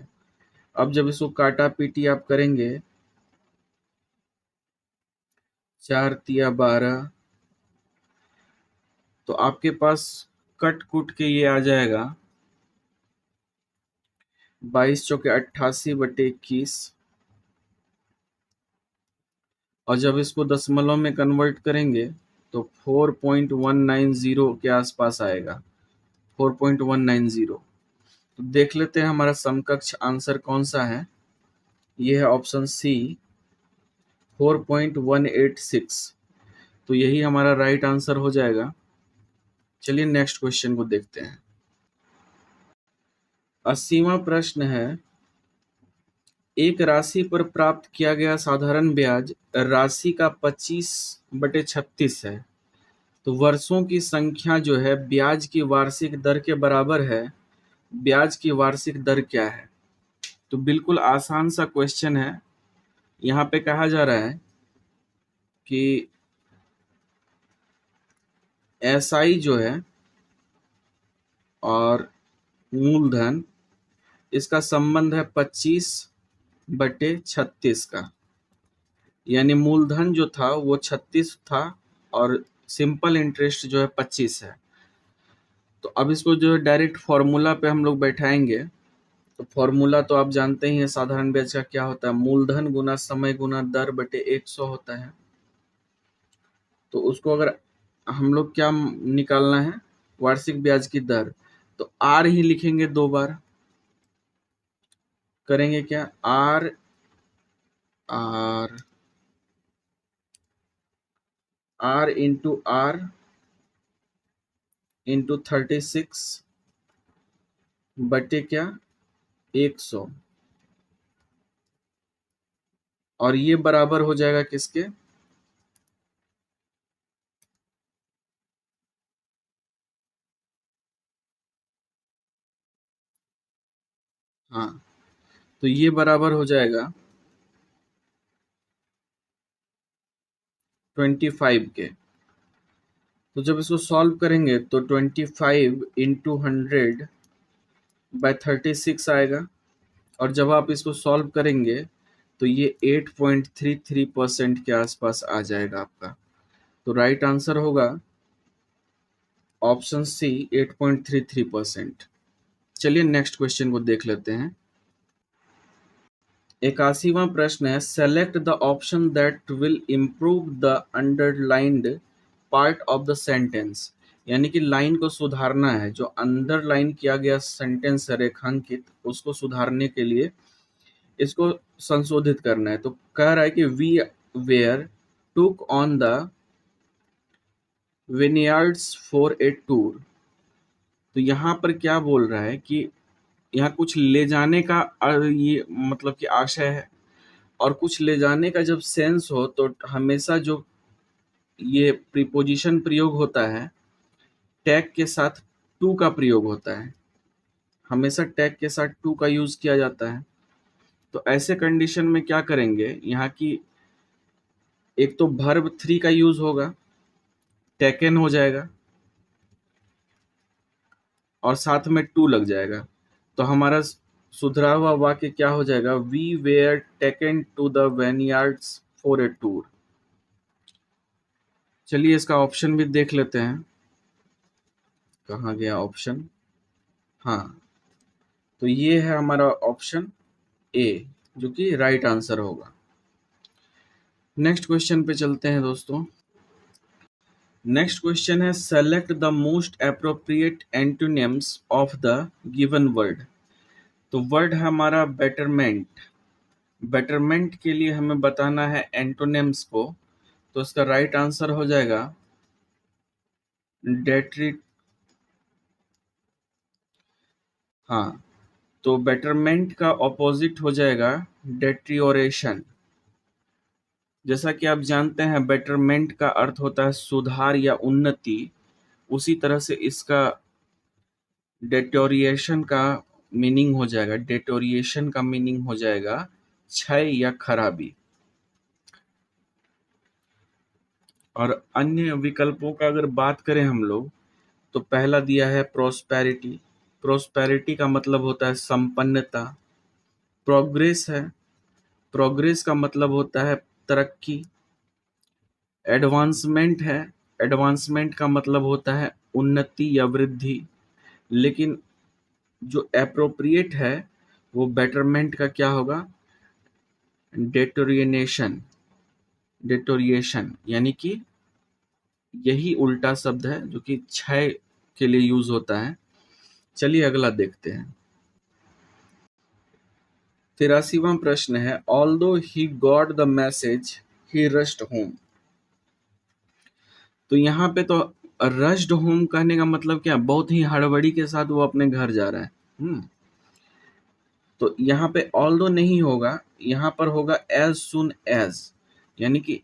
अब जब इसको काटा पीटी आप करेंगे, 4 तिया 12, तो आपके पास कट कुट के ये आ जाएगा 22 चौके 88/21। और जब इसको दशमलव में कन्वर्ट करेंगे तो 4.190 के आसपास आएगा। 4.190। तो देख लेते हैं हमारा समकक्ष आंसर कौन सा है। ये है ऑप्शन सी, 4.186। तो यही हमारा राइट आंसर हो जाएगा। चलिए नेक्स्ट क्वेश्चन को देखते हैं। 80वां प्रश्न है, एक राशि पर प्राप्त किया गया साधारण ब्याज राशि का 25/36 है, तो वर्षों की संख्या जो है ब्याज की वार्षिक दर के बराबर है। ब्याज की वार्षिक दर क्या है? तो बिल्कुल आसान सा क्वेश्चन है। यहाँ पे कहा जा रहा है कि एसआई जो है और मूलधन, इसका संबंध है 25/36 का, यानी मूलधन जो था वो 36 था और सिंपल इंटरेस्ट जो है 25 है। तो अब इसको जो है डायरेक्ट फॉर्मूला पे हम लोग बैठाएंगे। तो फॉर्मूला तो आप जानते ही हैं, साधारण ब्याज का क्या होता है, मूलधन गुना समय गुना दर बटे 100 होता है। तो उसको अगर हम लोग क्या निकालना है, वार्षिक ब्याज की दर, तो आर ही लिखेंगे, 2 बार करेंगे क्या, R R R into R into 36 बटे क्या 100, और ये बराबर हो जाएगा किसके, हाँ, तो ये बराबर हो जाएगा 25 के। तो जब इसको सॉल्व करेंगे तो 25 इंटू 100/36 आएगा, और जब आप इसको सॉल्व करेंगे तो ये 8.33% के आसपास आ जाएगा आपका। तो राइट आंसर होगा ऑप्शन सी, 8.33%। चलिए नेक्स्ट क्वेश्चन को देख लेते हैं। 81वां प्रश्न है, select the option that will improve the underlined part of the sentence, यानी कि लाइन को सुधारना है, जो अंडरलाइन किया गया सेंटेंस है रेखांकित, उसको सुधारने के लिए इसको संशोधित करना है। तो कह रहा है कि we were took on the vineyards for a tour. तो यहाँ पर क्या बोल रहा है कि यहाँ कुछ ले जाने का ये मतलब कि आशय है, और कुछ ले जाने का जब सेंस हो तो हमेशा जो ये प्रीपोजिशन प्रयोग होता है, टैग के साथ टू का प्रयोग होता है, हमेशा टैग के साथ टू का यूज किया जाता है। तो ऐसे कंडीशन में क्या करेंगे, यहाँ की एक तो वर्ब 3 का यूज होगा, टेकन हो जाएगा और साथ में टू लग जाएगा। तो हमारा सुधरा हुआ वाक्य क्या हो जाएगा, we were taken to the vineyards for a tour. चलिए इसका ऑप्शन भी देख लेते हैं, कहाँ गया ऑप्शन, हाँ, तो ये है हमारा ऑप्शन ए, जो कि राइट आंसर होगा। नेक्स्ट क्वेश्चन पे चलते हैं दोस्तों। नेक्स्ट क्वेश्चन है, select the most appropriate antonyms of the given word. तो वर्ड है हमारा बेटरमेंट। बेटरमेंट के लिए हमें बताना है एंटोनिम्स को, तो इसका राइट आंसर हो जाएगा डेट्री, हाँ, तो बेटरमेंट का ऑपोजिट हो जाएगा डेट्रियोरेशन। जैसा कि आप जानते हैं बेटरमेंट का अर्थ होता है सुधार या उन्नति, उसी तरह से इसका डेटोरिएशन का मीनिंग हो जाएगा, डेटोरिएशन का मीनिंग हो जाएगा क्षय या खराबी। और अन्य विकल्पों का अगर बात करें हम लोग, तो पहला दिया है प्रोस्पेरिटी। प्रोस्पेरिटी का मतलब होता है संपन्नता। प्रोग्रेस है, प्रोग्रेस का मतलब होता है तरक्की। एडवांसमेंट है, एडवांसमेंट का मतलब होता है उन्नति या वृद्धि। लेकिन जो एप्रोप्रिएट है वो बेटरमेंट का क्या होगा, डेटोरिएशन, डेटोरिएशन, यानी कि यही उल्टा शब्द है जो कि क्षय के लिए यूज होता है। चलिए अगला देखते हैं। 83वां प्रश्न है, although he got the message he rushed home. तो यहाँ पे तो रश्ड होम कहने का मतलब क्या, बहुत ही हड़बड़ी के साथ वो अपने घर जा रहा है। तो यहाँ पे ऑल्दो नहीं होगा, यहाँ पर होगा एज सुन एज, यानी कि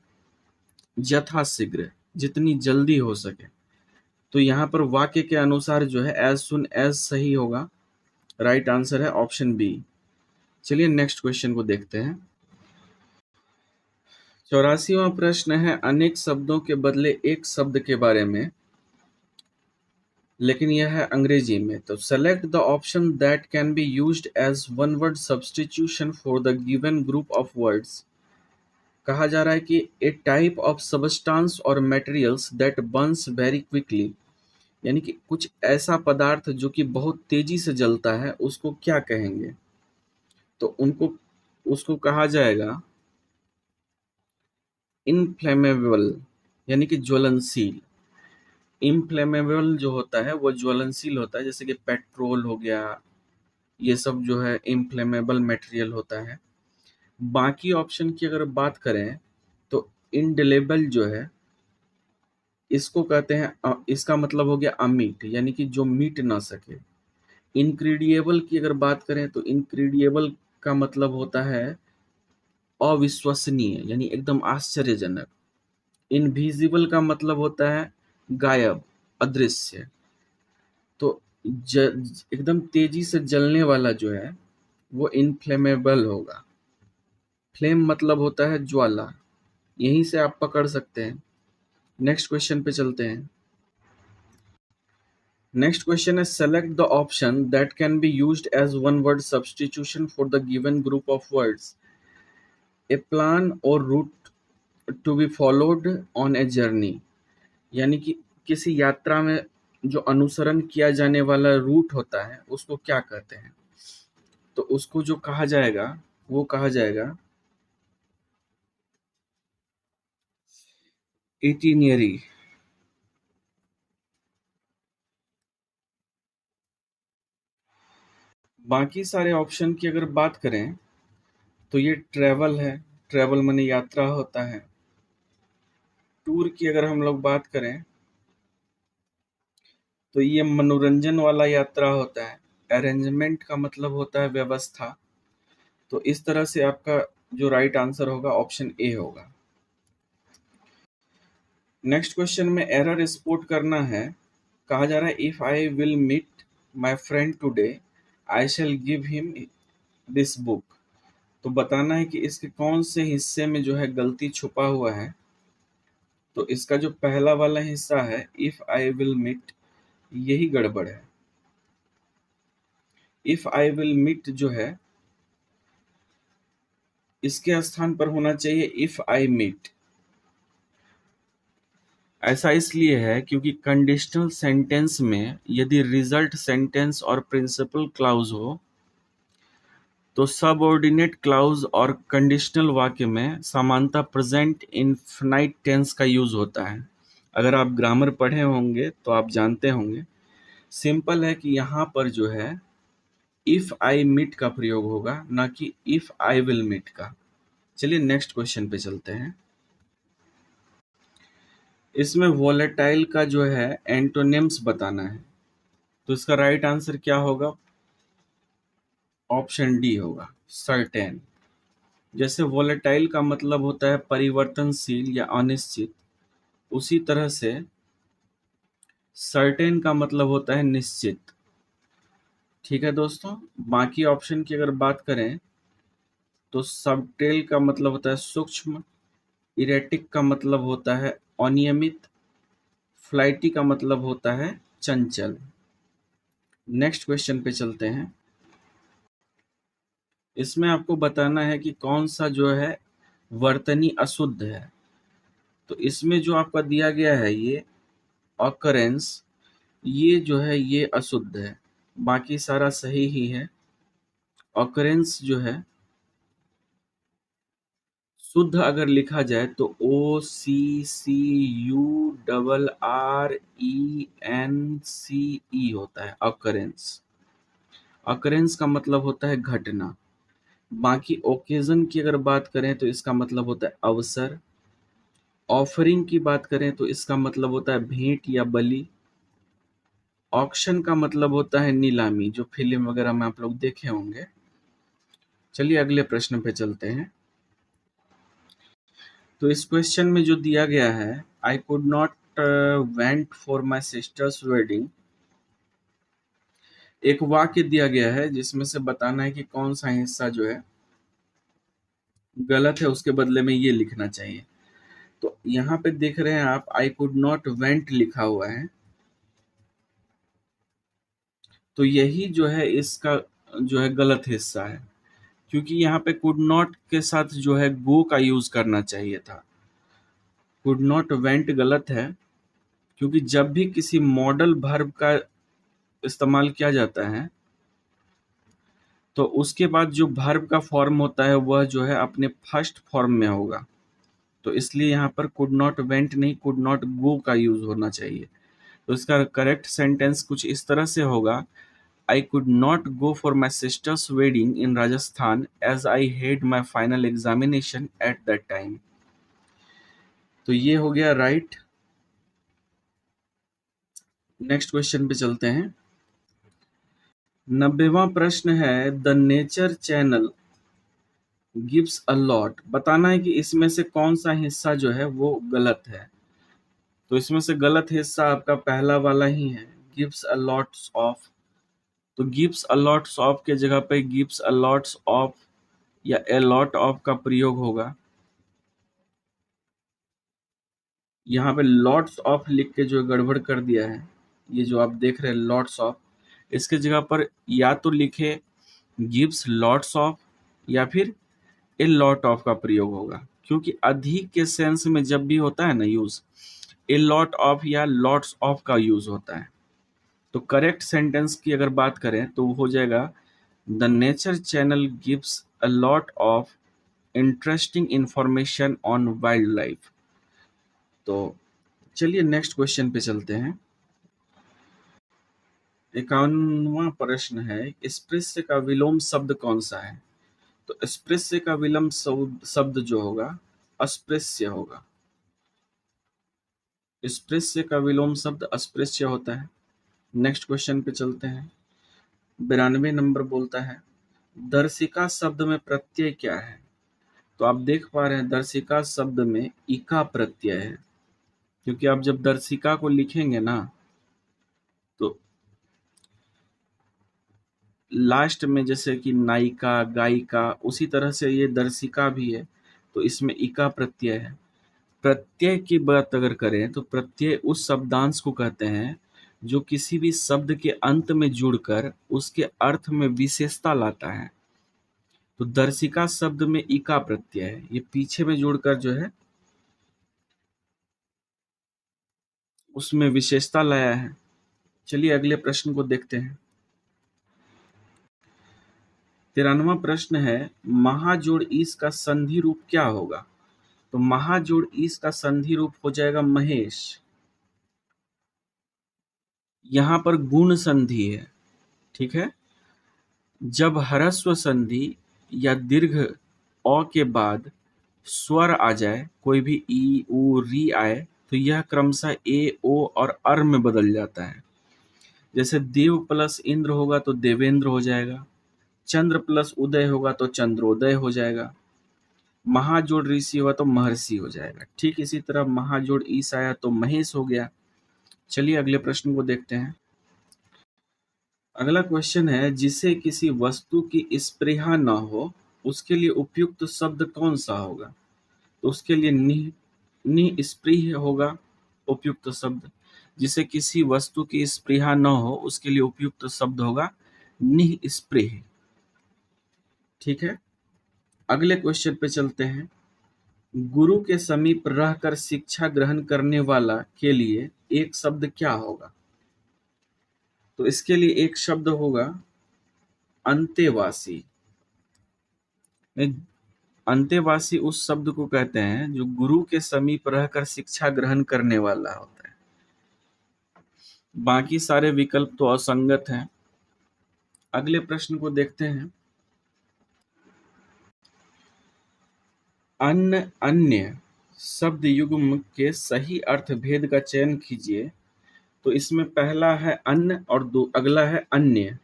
यथाशीघ्र, जितनी जल्दी हो सके। तो यहाँ पर वाक्य के अनुसार जो है एज सुन एज सही होगा। राइट आंसर है ऑप्शन बी। चलिए नेक्स्ट क्वेश्चन को देखते हैं। 84वां प्रश्न है, अनेक शब्दों के बदले एक शब्द के बारे में, लेकिन यह है अंग्रेजी में। तो select the option that can be used as one word substitution for the given group of words. कहा जा रहा है कि ए टाइप ऑफ सबस्टांस और materials that burns very quickly, यानी कि कुछ ऐसा पदार्थ जो कि बहुत तेजी से जलता है, उसको क्या कहेंगे? तो उसको कहा जाएगा इनफ्लेमेबल, यानी कि ज्वलनशील। इनफ्लेमेबल जो होता है वो ज्वलनशील होता है, जैसे कि पेट्रोल हो गया, ये सब जो है इनफ्लेमेबल मटेरियल होता है। बाकी ऑप्शन की अगर बात करें तो इंडेलेबल जो है, इसको कहते हैं, इसका मतलब हो गया अमीट, यानी कि जो मीट ना सके। इनक्रेडिएबल की अगर बात करें तो इनक्रेडिएबल का मतलब होता है अविश्वसनीय, यानी एकदम आश्चर्यजनक। इनविजिबल का मतलब होता है गायब, अदृश्य। तो एकदम तेजी से जलने वाला जो है वो इनफ्लेमेबल होगा। फ्लेम मतलब होता है ज्वाला, यहीं से आप पकड़ सकते हैं। नेक्स्ट क्वेश्चन पे चलते हैं। नेक्स्ट क्वेश्चन है, select the option that can be used as one word substitution for the given group of words. A plan or route to be followed on a journey, यानी कि किसी यात्रा में जो अनुसरण किया जाने वाला रूट होता है उसको क्या कहते हैं? तो उसको जो कहा जाएगा वो कहा जाएगा इटिनरी। बाकी सारे ऑप्शन की अगर बात करें तो ये ट्रेवल है, ट्रेवल माने यात्रा होता है। टूर की अगर हम लोग बात करें तो ये मनोरंजन वाला यात्रा होता है। अरेंजमेंट का मतलब होता है व्यवस्था। तो इस तरह से आपका जो राइट आंसर होगा ऑप्शन ए होगा। नेक्स्ट क्वेश्चन में एरर स्पॉट करना है। कहा जा रहा है, if I will meet my friend today I shall give him this book. तो बताना है कि इसके कौन से हिस्से में जो है गलती छुपा हुआ है। तो इसका जो पहला वाला हिस्सा है इफ आई विल मीट, यही गड़बड़ है। इफ आई विल मीट जो है इसके स्थान पर होना चाहिए इफ आई मीट। ऐसा इसलिए है क्योंकि कंडीशनल सेंटेंस में यदि रिजल्ट सेंटेंस और प्रिंसिपल क्लाउज हो तो सबऑर्डिनेट क्लाउज और कंडीशनल वाक्य में सामान्यतः प्रेजेंट इनफिनाइट टेंस का यूज होता है। अगर आप ग्रामर पढ़े होंगे तो आप जानते होंगे। सिंपल है कि यहाँ पर जो है इफ आई मीट का प्रयोग होगा, ना कि इफ आई विल मीट का। चलिए नेक्स्ट क्वेश्चन पे चलते हैं। इसमें वोलेटाइल का जो है एंटोनिम्स बताना है। तो इसका राइट आंसर क्या होगा? ऑप्शन डी होगा, सर्टेन। जैसे वोलेटाइल का मतलब होता है परिवर्तनशील या अनिश्चित, उसी तरह से सर्टेन का मतलब होता है निश्चित। ठीक है दोस्तों, बाकी ऑप्शन की अगर बात करें तो सबटेल का मतलब होता है सूक्ष्म, इरेटिक का मतलब होता है अनियमित, फ्लाइटी का मतलब होता है चंचल। नेक्स्ट क्वेश्चन पे चलते हैं। इसमें आपको बताना है कि कौन सा जो है वर्तनी अशुद्ध है। तो इसमें जो आपका दिया गया है ये ऑकरेंस, ये जो है ये अशुद्ध है, बाकी सारा सही ही है। ऑकरेंस जो है शुद्ध अगर लिखा जाए तो OCCURRENCE होता है ऑकरेंस। ऑकरेंस का मतलब होता है घटना। बाकी ओकेजन की अगर बात करें तो इसका मतलब होता है अवसर। ऑफरिंग की बात करें तो इसका मतलब होता है भेंट या बलि। ऑक्शन का मतलब होता है नीलामी, जो फिल्म वगैरह में आप लोग देखे होंगे। चलिए अगले प्रश्न पे चलते हैं। तो इस क्वेश्चन में जो दिया गया है, आई could not went for my sister's wedding, एक वाक्य दिया गया है जिसमें से बताना है कि कौन सा हिस्सा जो है गलत है, उसके बदले में ये लिखना चाहिए। तो यहाँ पे देख रहे हैं आप, आई कुड नॉट वेंट लिखा हुआ है, तो यही जो है इसका जो है गलत हिस्सा है, क्योंकि यहाँ पे कुड नॉट के साथ जो है गो का यूज करना चाहिए था। कुड नॉट वेंट गलत है, क्योंकि जब भी किसी मॉडल वर्ब का इस्तेमाल किया जाता है तो उसके बाद जो वर्ब का फॉर्म होता है वह जो है अपने फर्स्ट फॉर्म में होगा। तो इसलिए यहाँ पर कुड नॉट वेंट नहीं, कुड नॉट गो का यूज होना चाहिए। तो इसका करेक्ट सेंटेंस कुछ इस तरह से होगा, I could not go for my sister's wedding in Rajasthan as I had my final examination at that time. तो ये हो गया राइट। नेक्स्ट क्वेश्चन पे चलते हैं। 90वां प्रश्न है, the nature channel gives a lot, बताना है कि इसमें से कौन सा हिस्सा जो है वो गलत है। तो इसमें से गलत हिस्सा आपका पहला वाला ही है, गिव्स अ लॉट्स ऑफ। तो गिव्स अ लॉट्स ऑफ के जगह पे गिव्स अ लॉट्स ऑफ या ए लॉट ऑफ का प्रयोग होगा। यहाँ पे लॉट्स ऑफ लिख के जो गड़बड़ कर दिया है, ये जो आप देख रहे हैं लॉट्स ऑफ, इसके जगह पर या तो लिखे गिव्स लॉट्स ऑफ या फिर ए लॉट ऑफ का प्रयोग होगा, क्योंकि अधिक के सेंस में जब भी होता है ना यूज, ए लॉट ऑफ या लॉट्स ऑफ का यूज होता है। तो करेक्ट सेंटेंस की अगर बात करें तो वो हो जाएगा, the nature channel gives a lot of interesting information on wild life. तो चलिए नेक्स्ट क्वेश्चन पे चलते हैं। 51वां प्रश्न है, स्पृश्य का विलोम शब्द कौन सा है। तो स्पृश्य का विलोम शब्द जो होगा अस्पृश्य होगा। स्पृश्य का विलोम शब्द अस्पृश्य होता है। नेक्स्ट क्वेश्चन पे चलते हैं। 92 नंबर बोलता है, दर्शिका शब्द में प्रत्यय क्या है। तो आप देख पा रहे हैं दर्शिका शब्द में इका प्रत्यय है, क्योंकि आप जब दर्शिका को लिखेंगे ना तो लास्ट में जैसे कि नायिका गायिका, उसी तरह से ये दर्शिका भी है, तो इसमें इका प्रत्यय है। प्रत्यय की बात अगर करें तो प्रत्यय उस शब्दांश को कहते हैं जो किसी भी शब्द के अंत में जुड़कर उसके अर्थ में विशेषता लाता है। तो दर्शिका शब्द में इका प्रत्यय है, ये पीछे में जुड़कर जो है उसमें विशेषता लाया है। चलिए अगले प्रश्न को देखते हैं। 93वां प्रश्न है, महाजोड़ ईस का संधि रूप क्या होगा। तो महाजोड़ ईस का संधि रूप हो जाएगा महेश। यहां पर गुण संधि है, ठीक है। जब ह्रस्व संधि या दीर्घ अ के बाद स्वर आ जाए, कोई भी ई उ री आए, तो यह क्रमशः ए ओ और अर में बदल जाता है। जैसे देव प्लस इंद्र होगा तो देवेंद्र हो जाएगा, चंद्र प्लस उदय होगा तो चंद्रोदय हो जाएगा, महाजोड़ ऋषि हुआ तो महर्षि हो जाएगा। ठीक इसी तरह महाजोड़ ईस आया तो महेश हो गया। चलिए अगले प्रश्न को देखते हैं। अगला क्वेश्चन है, जिसे किसी वस्तु की स्पृहा न हो उसके लिए उपयुक्त शब्द कौन सा होगा। तो उसके लिए निस्पृह होगा उपयुक्त शब्द। जिसे किसी वस्तु की स्पृहा न हो उसके लिए उपयुक्त शब्द होगा निस्पृह। ठीक है, अगले क्वेश्चन पे चलते हैं। गुरु के समीप रहकर शिक्षा ग्रहण करने वाला के लिए एक शब्द क्या होगा। तो इसके लिए एक शब्द होगा अंतेवासी। अंतेवासी उस शब्द को कहते हैं जो गुरु के समीप रहकर शिक्षा ग्रहण करने वाला होता है। बाकी सारे विकल्प तो असंगत हैं। अगले प्रश्न को देखते हैं। अन्य शब्द युग्म के सही अर्थ भेद का चयन कीजिए। तो इसमें पहला है अन्न और अगला है अन्य।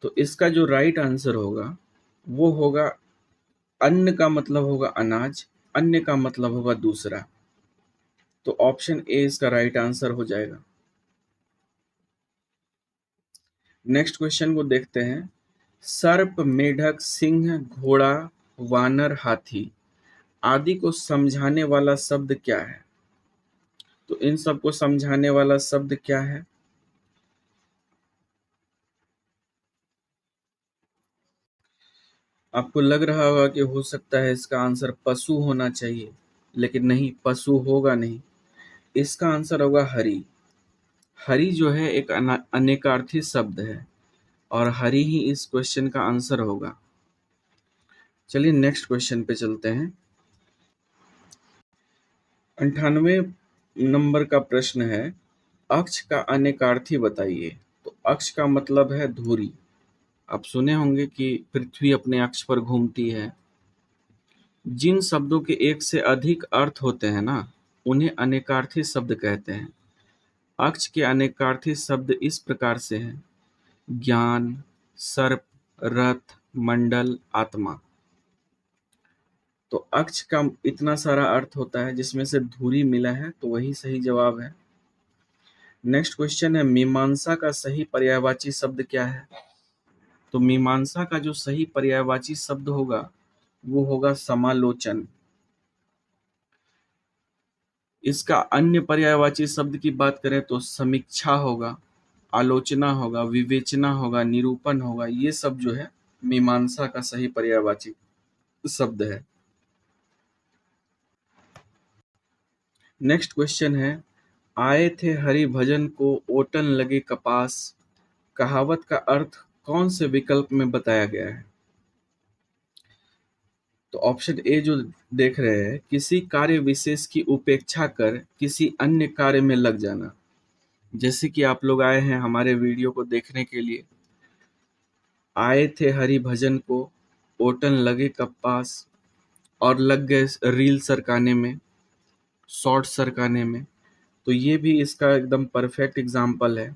तो इसका जो राइट आंसर होगा वो होगा, अन्न का मतलब होगा अनाज, अन्य का मतलब होगा दूसरा। तो ऑप्शन ए इसका राइट आंसर हो जाएगा। नेक्स्ट क्वेश्चन को देखते हैं। सर्प, मेढक, सिंह, घोड़ा, वानर, हाथी आदि को समझाने वाला शब्द क्या है? तो इन सबको समझाने वाला शब्द क्या है? आपको लग रहा होगा कि हो सकता है इसका आंसर पशु होना चाहिए, लेकिन नहीं, पशु होगा नहीं। इसका आंसर होगा हरि। हरि जो है एक अनेकार्थी शब्द है और हरि ही इस क्वेश्चन का आंसर होगा। चलिए नेक्स्ट क्वेश्चन पे चलते हैं। 98 नंबर का प्रश्न है, अक्ष का अनेकार्थी बताइए। तो अक्ष का मतलब है धुरी। आप सुने होंगे कि पृथ्वी अपने अक्ष पर घूमती है। जिन शब्दों के एक से अधिक अर्थ होते हैं ना, उन्हें अनेकार्थी शब्द कहते हैं। अक्ष के अनेकार्थी शब्द इस प्रकार से हैं: ज्ञान, सर्प, रथ, मंडल, आत्मा। तो अक्ष का इतना सारा अर्थ होता है जिसमें से धुरी मिला है, तो वही सही जवाब है। नेक्स्ट क्वेश्चन है, मीमांसा का सही पर्यायवाची शब्द क्या है? तो मीमांसा का जो सही पर्यायवाची शब्द होगा वो होगा समालोचन। इसका अन्य पर्यायवाची शब्द की बात करें तो समीक्षा होगा, आलोचना होगा, विवेचना होगा, निरूपण होगा। ये सब जो है मीमांसा का सही पर्यायवाची शब्द है। नेक्स्ट क्वेश्चन है, आए थे हरि भजन को ओटन लगे कपास कहावत का अर्थ कौन से विकल्प में बताया गया है? तो ऑप्शन ए जो देख रहे हैं, किसी कार्य विशेष की उपेक्षा कर किसी अन्य कार्य में लग जाना। जैसे कि आप लोग आए हैं हमारे वीडियो को देखने के लिए, आए थे हरि भजन को ओटन लगे कपास और लग गए रील सरकाने में, शॉर्ट सरकाने में। तो ये भी इसका एकदम परफेक्ट एग्जाम्पल है।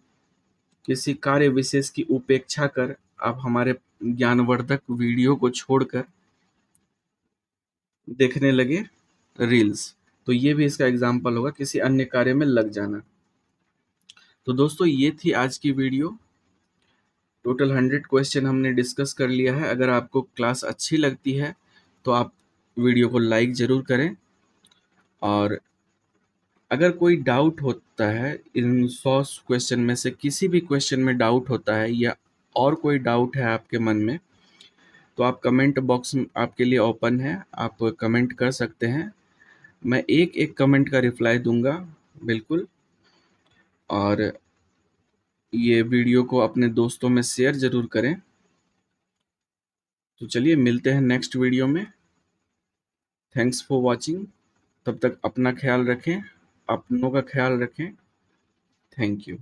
किसी कार्य विशेष की उपेक्षा कर आप हमारे ज्ञानवर्धक वीडियो को छोड़कर देखने लगे रील्स। तो ये भी इसका एग्जाम्पल होगा, किसी अन्य कार्य में लग जाना। तो दोस्तों ये थी आज की वीडियो। टोटल 100 क्वेश्चन हमने डिस्कस कर लिया है। अगर आपको क्लास अच्छी लगती है तो आप वीडियो को लाइक ज़रूर करें, और अगर कोई डाउट होता है इन 100 क्वेश्चन में से किसी भी क्वेश्चन में डाउट होता है या और कोई डाउट है आपके मन में, तो आप कमेंट बॉक्स आपके लिए ओपन है, आप कमेंट कर सकते हैं। मैं एक एक कमेंट का रिप्लाई दूंगा बिल्कुल। और ये वीडियो को अपने दोस्तों में शेयर ज़रूर करें। तो चलिए मिलते हैं नेक्स्ट वीडियो में। Thanks for watching. तब तक अपना ख्याल रखें, अपनों का ख्याल रखें। Thank you.